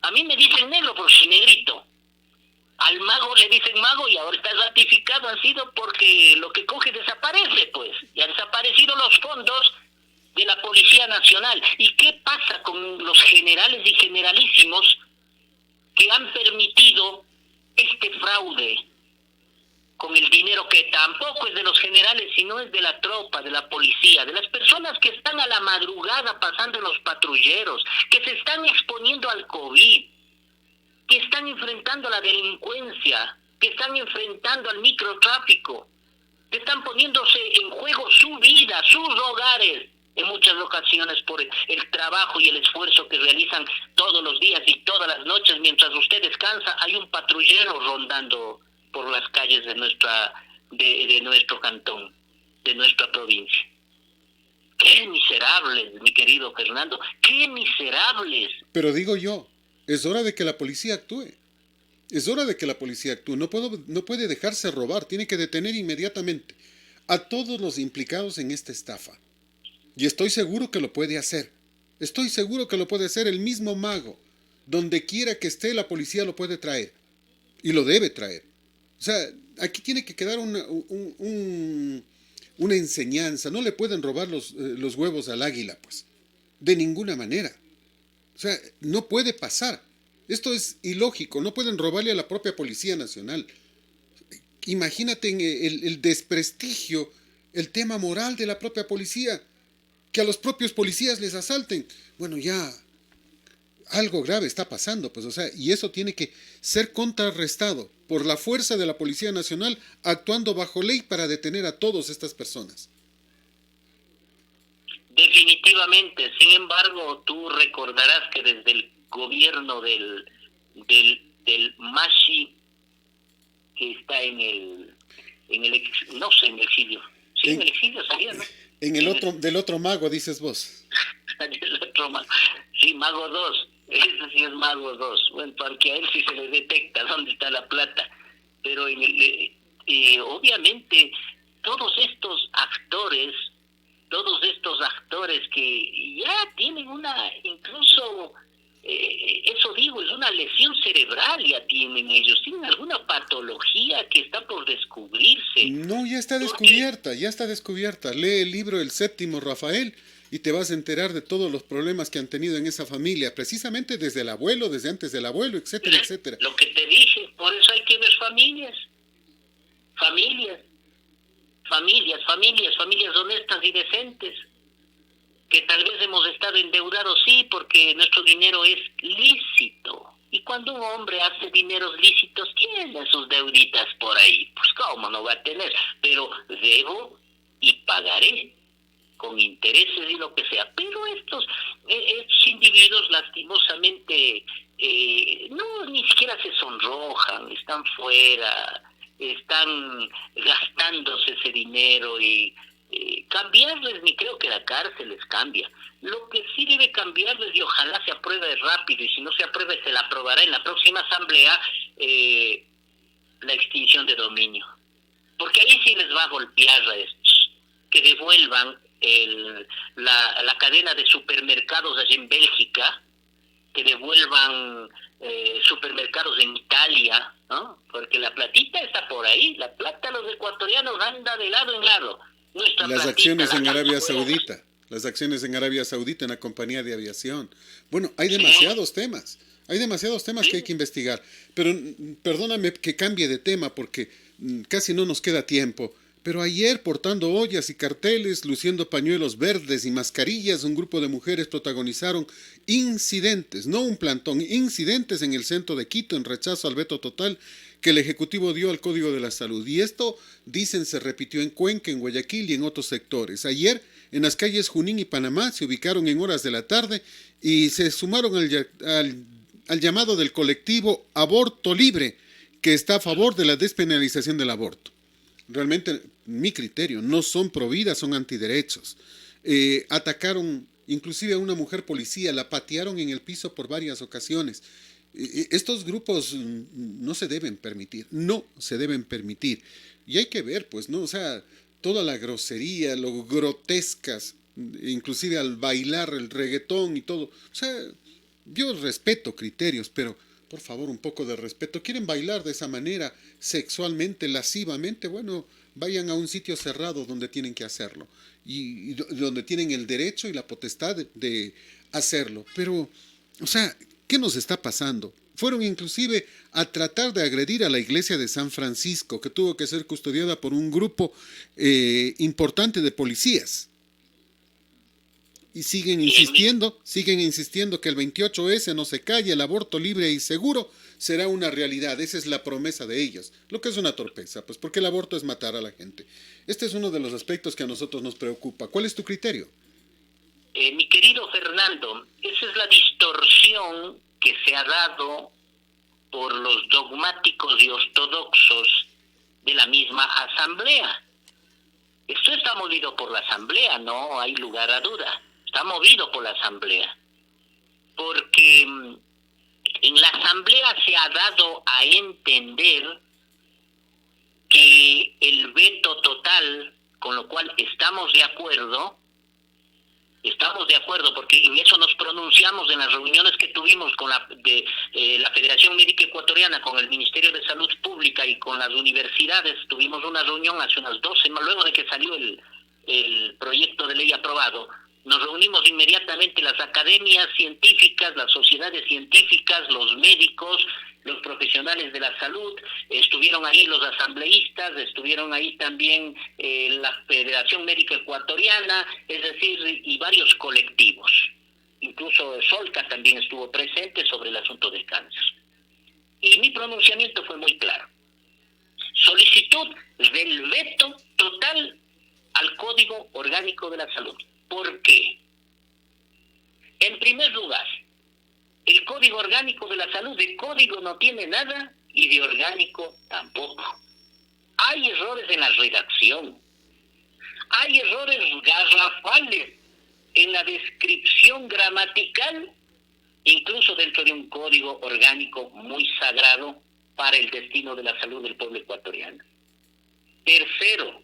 A mí me dicen negro por si negrito. Al mago le dicen mago y ahora está ratificado, ha sido porque lo que coge desaparece, pues. Y han desaparecido los fondos de la Policía Nacional. ¿Y qué pasa con los generales y generalísimos que han permitido este fraude con el dinero que tampoco es de los generales, sino es de la tropa, de la policía, de las personas que están a la madrugada pasando en los patrulleros, que se están exponiendo al COVID, que están enfrentando a la delincuencia, que están enfrentando al microtráfico, que están poniéndose en juego su vida, sus hogares, en muchas ocasiones por el trabajo y el esfuerzo que realizan todos los días y todas las noches. Mientras usted descansa, hay un patrullero rondando por las calles de nuestro cantón, de nuestra provincia. ¡Qué miserables, mi querido Fernando! ¡Qué miserables! Pero digo yo, es hora de que la policía actúe. Es hora de que la policía actúe. No puede dejarse robar. Tiene que detener inmediatamente a todos los implicados en esta estafa. Y estoy seguro que lo puede hacer. Estoy seguro que lo puede hacer el mismo mago. Donde quiera que esté, la policía lo puede traer. Y lo debe traer. O sea, aquí tiene que quedar una enseñanza. No le pueden robar los huevos al águila, pues. De ninguna manera. O sea, no puede pasar. Esto es ilógico. No pueden robarle a la propia Policía Nacional. Imagínate el desprestigio, el tema moral de la propia policía. Que a los propios policías les asalten. Bueno, ya algo grave está pasando, pues, o sea, y eso tiene que ser contrarrestado por la fuerza de la Policía Nacional actuando bajo ley para detener a todas estas personas. Definitivamente. Sin embargo, tú recordarás que desde el gobierno del Mashi, que está en el exilio. Sí, en el exilio salía, ¿no? Del otro mago, dices vos. Del otro mago. Sí, mago 2. Ese sí es mago 2. Bueno, porque a él sí se le detecta dónde está la plata. Pero obviamente todos estos actores que ya tienen incluso eso digo, es una lesión cerebral, ya tienen ellos, tienen alguna patología que está por descubrirse. No, ya está descubierta. Lee el libro El Séptimo Rafael y te vas a enterar de todos los problemas que han tenido en esa familia, precisamente desde el abuelo, desde antes del abuelo, etcétera, etcétera. Lo que te dije, por eso hay que ver familias honestas y decentes, que tal vez hemos estado endeudados, sí, porque nuestro dinero es lícito. Y cuando un hombre hace dineros lícitos, tiene sus deuditas por ahí. Pues cómo no va a tener, pero debo y pagaré. con intereses y lo que sea, pero estos individuos lastimosamente no, ni siquiera se sonrojan, están fuera, están gastándose ese dinero y cambiarles, ni creo que la cárcel les cambia. Lo que sí debe cambiarles, y ojalá se apruebe rápido, y si no se apruebe se la aprobará en la próxima asamblea, la extinción de dominio. Porque ahí sí les va a golpear a estos, que devuelvan la cadena de supermercados allá en Bélgica, que devuelvan supermercados en Italia, ¿no? Porque la platita está por ahí, la plata de los ecuatorianos anda de lado en lado. Las acciones en Arabia Saudita, las acciones en Arabia Saudita en la compañía de aviación. Bueno, hay demasiados temas. Hay demasiados temas que hay que investigar. Pero perdóname que cambie de tema porque casi no nos queda tiempo. Pero ayer, portando ollas y carteles, luciendo pañuelos verdes y mascarillas, un grupo de mujeres protagonizaron incidentes, no un plantón, incidentes en el centro de Quito en rechazo al veto total que el Ejecutivo dio al Código de la Salud. Y esto, dicen, se repitió en Cuenca, en Guayaquil y en otros sectores. Ayer, en las calles Junín y Panamá, se ubicaron en horas de la tarde y se sumaron al llamado del colectivo Aborto Libre, que está a favor de la despenalización del aborto. Realmente, mi criterio, no son providas, son antiderechos. Atacaron inclusive a una mujer policía, la patearon en el piso por varias ocasiones. Estos grupos no se deben permitir, no se deben permitir. Y hay que ver, pues, ¿no? O sea, toda la grosería, lo grotescas, inclusive al bailar el reggaetón y todo. O sea, yo respeto criterios, pero por favor, un poco de respeto. ¿Quieren bailar de esa manera, sexualmente, lascivamente? Bueno, vayan a un sitio cerrado donde tienen que hacerlo y donde tienen el derecho y la potestad de hacerlo. Pero, o sea, ¿qué nos está pasando? Fueron inclusive a tratar de agredir a la iglesia de San Francisco, que tuvo que ser custodiada por un grupo importante de policías. Y siguen insistiendo que el 28S no se calle, el aborto libre y seguro será una realidad. Esa es la promesa de ellos, lo que es una torpeza, pues porque el aborto es matar a la gente. Este es uno de los aspectos que a nosotros nos preocupa. ¿Cuál es tu criterio? Mi querido Fernando, esa es la distorsión que se ha dado por los dogmáticos y ortodoxos de la misma asamblea. Esto está movido por la asamblea, no hay lugar a duda. Está movido por la asamblea. Porque en la asamblea se ha dado a entender que el veto total, con lo cual estamos de acuerdo porque en eso nos pronunciamos en las reuniones que tuvimos con la Federación Médica Ecuatoriana, con el Ministerio de Salud Pública y con las universidades. Tuvimos una reunión hace unas 2 semanas, luego de que salió el proyecto de ley aprobado. Nos reunimos inmediatamente las academias científicas, las sociedades científicas, los médicos, los profesionales de la salud, estuvieron ahí los asambleístas, estuvieron ahí también la Federación Médica Ecuatoriana, es decir, y varios colectivos. Incluso Solca también estuvo presente sobre el asunto del cáncer. Y mi pronunciamiento fue muy claro. Solicitud del veto total al Código Orgánico de la Salud. ¿Por qué? En primer lugar, el Código Orgánico de la Salud de código no tiene nada y de orgánico tampoco. Hay errores en la redacción, hay errores garrafales en la descripción gramatical, incluso dentro de un código orgánico muy sagrado para el destino de la salud del pueblo ecuatoriano. Tercero,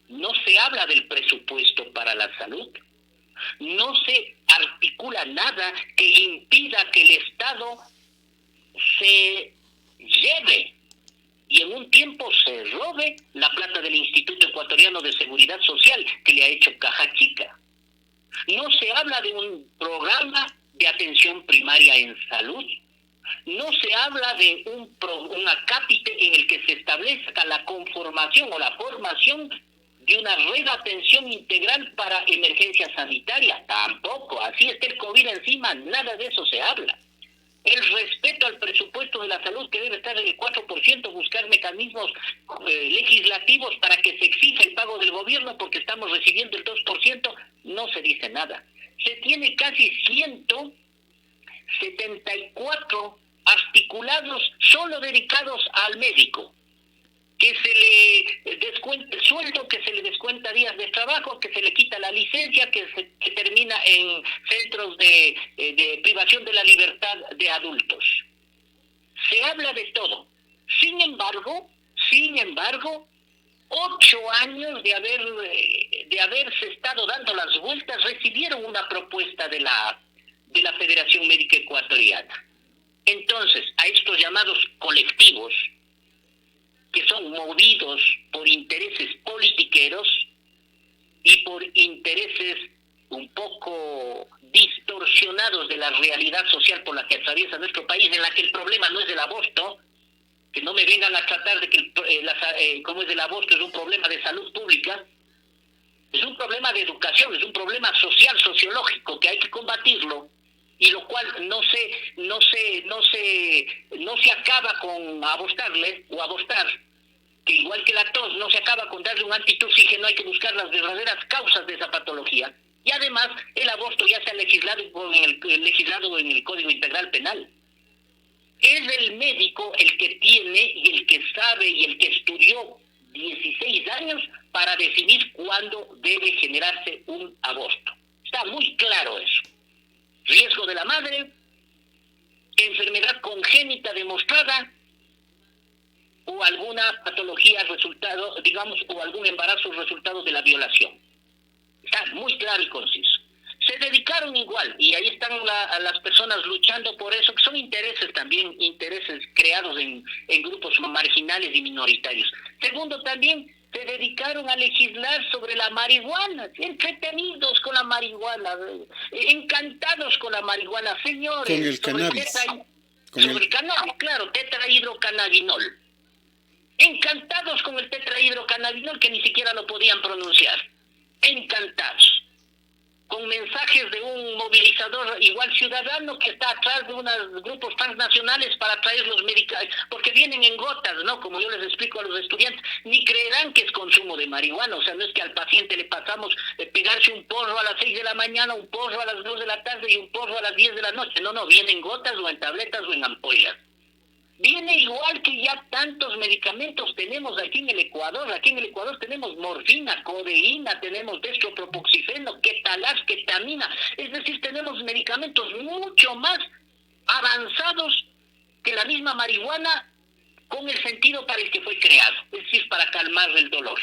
no se habla del presupuesto para la salud. No se articula nada que impida que el Estado se lleve y en un tiempo se robe la plata del Instituto Ecuatoriano de Seguridad Social que le ha hecho caja chica. No se habla de un programa de atención primaria en salud. No se habla de un acápite en el que se establezca la conformación o la formación de una red de atención integral para emergencia sanitaria. Tampoco. Así está el COVID encima, nada de eso se habla. El respeto al presupuesto de la salud, que debe estar en el 4%, buscar mecanismos legislativos para que se exija el pago pago del gobierno porque estamos recibiendo el 2%, no se dice nada. Se tiene casi 174 articulados solo dedicados al médico, que se le descuenta el sueldo, que se le descuenta días de trabajo, que se le quita la licencia, que termina en centros de privación de la libertad de adultos. Se habla de todo. Sin embargo, 8 años de haberse estado dando las vueltas, recibieron una propuesta de la Federación Médica Ecuatoriana. Entonces, a estos llamados colectivos, que son movidos por intereses politiqueros y por intereses un poco distorsionados de la realidad social por la que atraviesa nuestro país, en la que el problema no es el aborto, que no me vengan a tratar de que como es el aborto es un problema de salud pública, es un problema de educación, es un problema social, sociológico, que hay que combatirlo, y lo cual no se acaba con abortarle o abortar, que igual que la tos no se acaba con darle un antitussígeno, hay que buscar las verdaderas causas de esa patología. Y además el aborto ya se ha legislado en el Código Integral Penal. Es el médico el que tiene y el que sabe y el que estudió 16 años para definir cuándo debe generarse un aborto. Está muy claro eso. Riesgo de la madre, enfermedad congénita demostrada o alguna patología resultado, o algún embarazo resultado de la violación. Está muy claro y conciso. Se dedicaron igual, y ahí están las personas luchando por eso, que son intereses también, intereses creados en grupos marginales y minoritarios. Segundo, también se dedicaron a legislar sobre la marihuana, entretenidos con la marihuana, encantados con la marihuana, señores. Con el cannabis. Sobre el cannabis, claro, tetrahidrocannabinol. Encantados con el tetrahidrocannabinol, que ni siquiera lo podían pronunciar. Encantados. Con mensajes de un movilizador igual ciudadano que está atrás de unos grupos transnacionales para traer los medicamentos, porque vienen en gotas, ¿no? Como yo les explico a los estudiantes, ni creerán que es consumo de marihuana, o sea, no es que al paciente le pasamos pegarse un porro a las 6 de la mañana, un porro a las 2 de la tarde y un porro a las 10 de la noche, no, vienen en gotas o en tabletas o en ampollas. Viene igual que ya tantos medicamentos tenemos aquí en el Ecuador. Aquí en el Ecuador tenemos morfina, codeína, tenemos destropropoxifeno, ketalaz, ketamina. Es decir, tenemos medicamentos mucho más avanzados que la misma marihuana con el sentido para el que fue creado. Es decir, para calmar el dolor,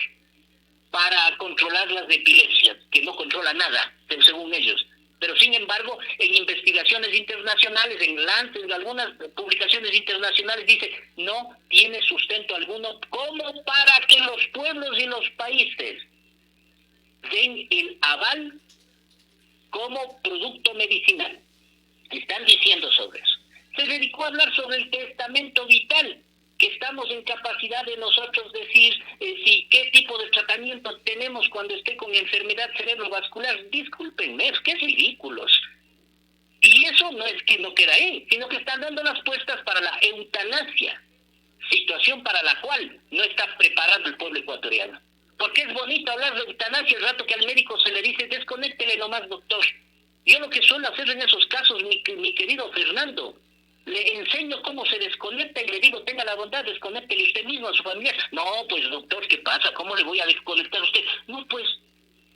para controlar las epilepsias, que no controla nada, según ellos. Pero sin embargo, en investigaciones internacionales, en Lancet, en algunas publicaciones internacionales, dice, no tiene sustento alguno como para que los pueblos y los países den el aval como producto medicinal. Están diciendo sobre eso. Se dedicó a hablar sobre el testamento vital, que estamos en capacidad de nosotros decir qué tipo de tratamiento tenemos cuando esté con enfermedad cerebrovascular. Discúlpenme, es que es ridículos. Y eso no es que no queda ahí, sino que están dando las puestas para la eutanasia, situación para la cual no está preparado el pueblo ecuatoriano. Porque es bonito hablar de eutanasia el rato que al médico se le dice, desconéctele nomás, doctor. Yo lo que suelo hacer en esos casos, mi querido Fernando, le enseño cómo se desconecta y le digo, tenga la bondad, desconéctele usted mismo a su familia. No, pues doctor, ¿qué pasa? ¿Cómo le voy a desconectar a usted? No, pues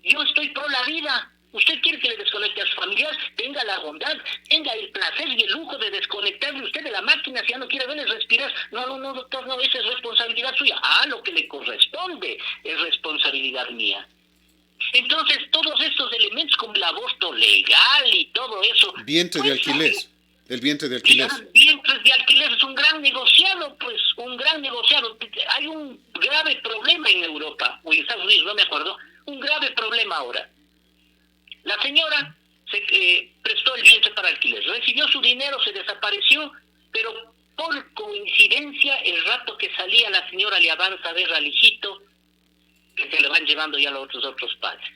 yo estoy pro la vida. ¿Usted quiere que le desconecte a su familiar? Tenga la bondad, tenga el placer y el lujo de desconectarle usted de la máquina si ya no quiere verle respirar. No, doctor, no, esa es responsabilidad suya. Lo que le corresponde es responsabilidad mía. Entonces, todos estos elementos como el aborto legal y todo eso... Vientre de alquiler. El vientre de alquiler. Vientres de alquiler es un gran negociado, un gran negociado. Hay un grave problema en Europa, o en Estados Unidos, no me acuerdo, un grave problema ahora. La señora se prestó el vientre para alquiler, recibió su dinero, se desapareció, pero por coincidencia, el rato que salía la señora le avanza a ver al hijito, que se le van llevando ya los otros padres.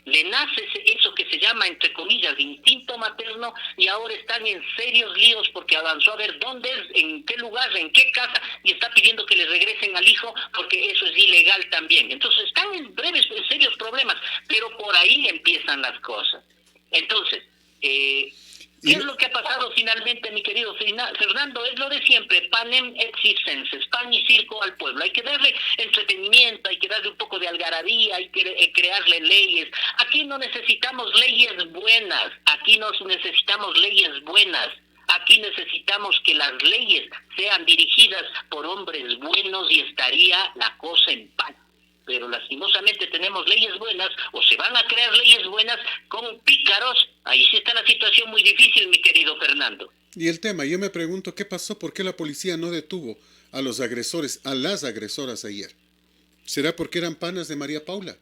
le nace eso que se llama, entre comillas, instinto materno, y ahora están en serios líos porque avanzó a ver dónde es, en qué lugar, en qué casa, y está pidiendo que le regresen al hijo porque eso es ilegal también. Entonces están en serios problemas, pero por ahí empiezan las cosas. Entonces, ¿qué es lo que ha pasado finalmente, mi querido Fernando? Es lo de siempre, panem et circenses, pan y circo al pueblo. Hay que darle entretenimiento, hay que darle un poco de algarabía, hay que crearle leyes. Aquí no necesitamos leyes buenas, aquí no necesitamos leyes buenas. Aquí necesitamos que las leyes sean dirigidas por hombres buenos y estaría la cosa en paz. Pero lastimosamente tenemos leyes buenas, o se van a crear leyes buenas con pícaros. Ahí sí está la situación muy difícil, mi querido Fernando. Y el tema, yo me pregunto, ¿qué pasó? ¿Por qué la policía no detuvo a los agresores, a las agresoras ayer? ¿Será porque eran panas de María Paula?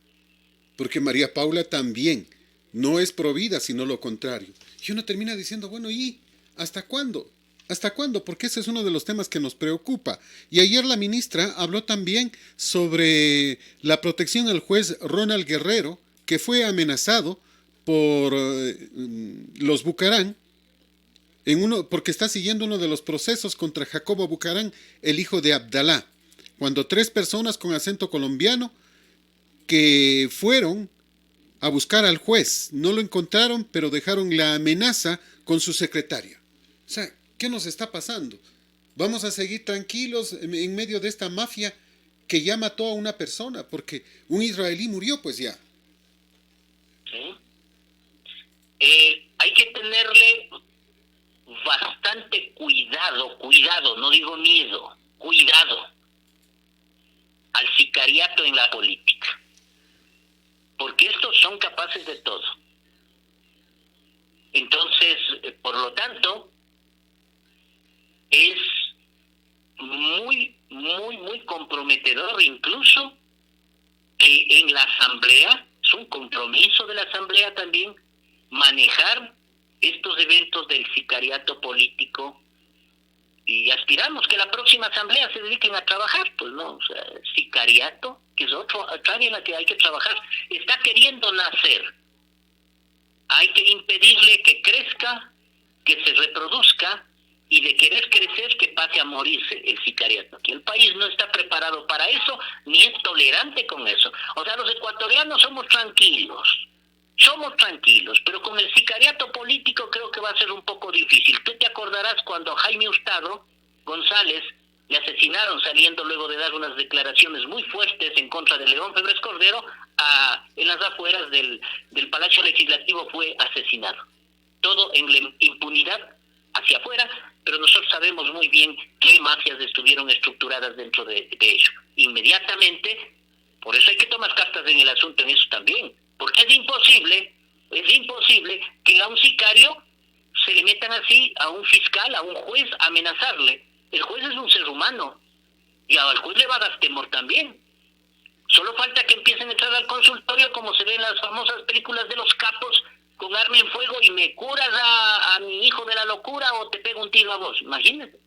Porque María Paula también no es provida, sino lo contrario. Y uno termina diciendo, bueno, ¿y hasta cuándo? ¿Hasta cuándo? Porque ese es uno de los temas que nos preocupa. Y ayer la ministra habló también sobre la protección al juez Ronald Guerrero, que fue amenazado por los Bucarán, porque está siguiendo uno de los procesos contra Jacobo Bucarán, el hijo de Abdalá, cuando 3 personas con acento colombiano que fueron a buscar al juez, no lo encontraron, pero dejaron la amenaza con su secretario. O sea, ¿qué nos está pasando? ¿Vamos a seguir tranquilos en medio de esta mafia que ya mató a una persona? Porque un israelí murió, pues ya. ¿Sí? Hay que tenerle bastante cuidado, no digo miedo, cuidado al sicariato en la política. Porque estos son capaces de todo. Entonces, por lo tanto, es muy comprometedor incluso que en la asamblea, es un compromiso de la asamblea también, manejar estos eventos del sicariato político, y aspiramos que la próxima asamblea se dediquen a trabajar, pues no, o sea, sicariato, que es otra área en la que hay que trabajar, está queriendo nacer, hay que impedirle que crezca, que se reproduzca, y de querer crecer que pase a morirse el sicariato. Aquí el país no está preparado para eso, ni es tolerante con eso. O sea, los ecuatorianos somos tranquilos, pero con el sicariato político creo que va a ser un poco difícil. Tú te acordarás cuando a Jaime Hurtado González le asesinaron saliendo luego de dar unas declaraciones muy fuertes en contra de León Febres Cordero, en las afueras del Palacio Legislativo fue asesinado. Todo en la impunidad hacia afuera, pero nosotros sabemos muy bien qué mafias estuvieron estructuradas dentro de ello. Inmediatamente, por eso hay que tomar cartas en el asunto en eso también, porque es imposible que a un sicario se le metan así a un fiscal, a un juez, a amenazarle. El juez es un ser humano, y al juez le va a dar temor también. Solo falta que empiecen a entrar al consultorio como se ve en las famosas películas de los capos, con arma en fuego, y me curas a mi hijo de la locura o te pego un tiro a vos. Imagínate.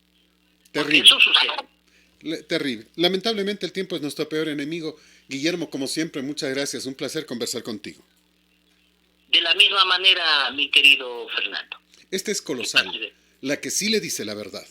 Terrible. Eso sucede. Terrible. Lamentablemente el tiempo es nuestro peor enemigo. Guillermo, como siempre, muchas gracias. Un placer conversar contigo. De la misma manera, mi querido Fernando. Este es Colosal, la que sí le dice la verdad.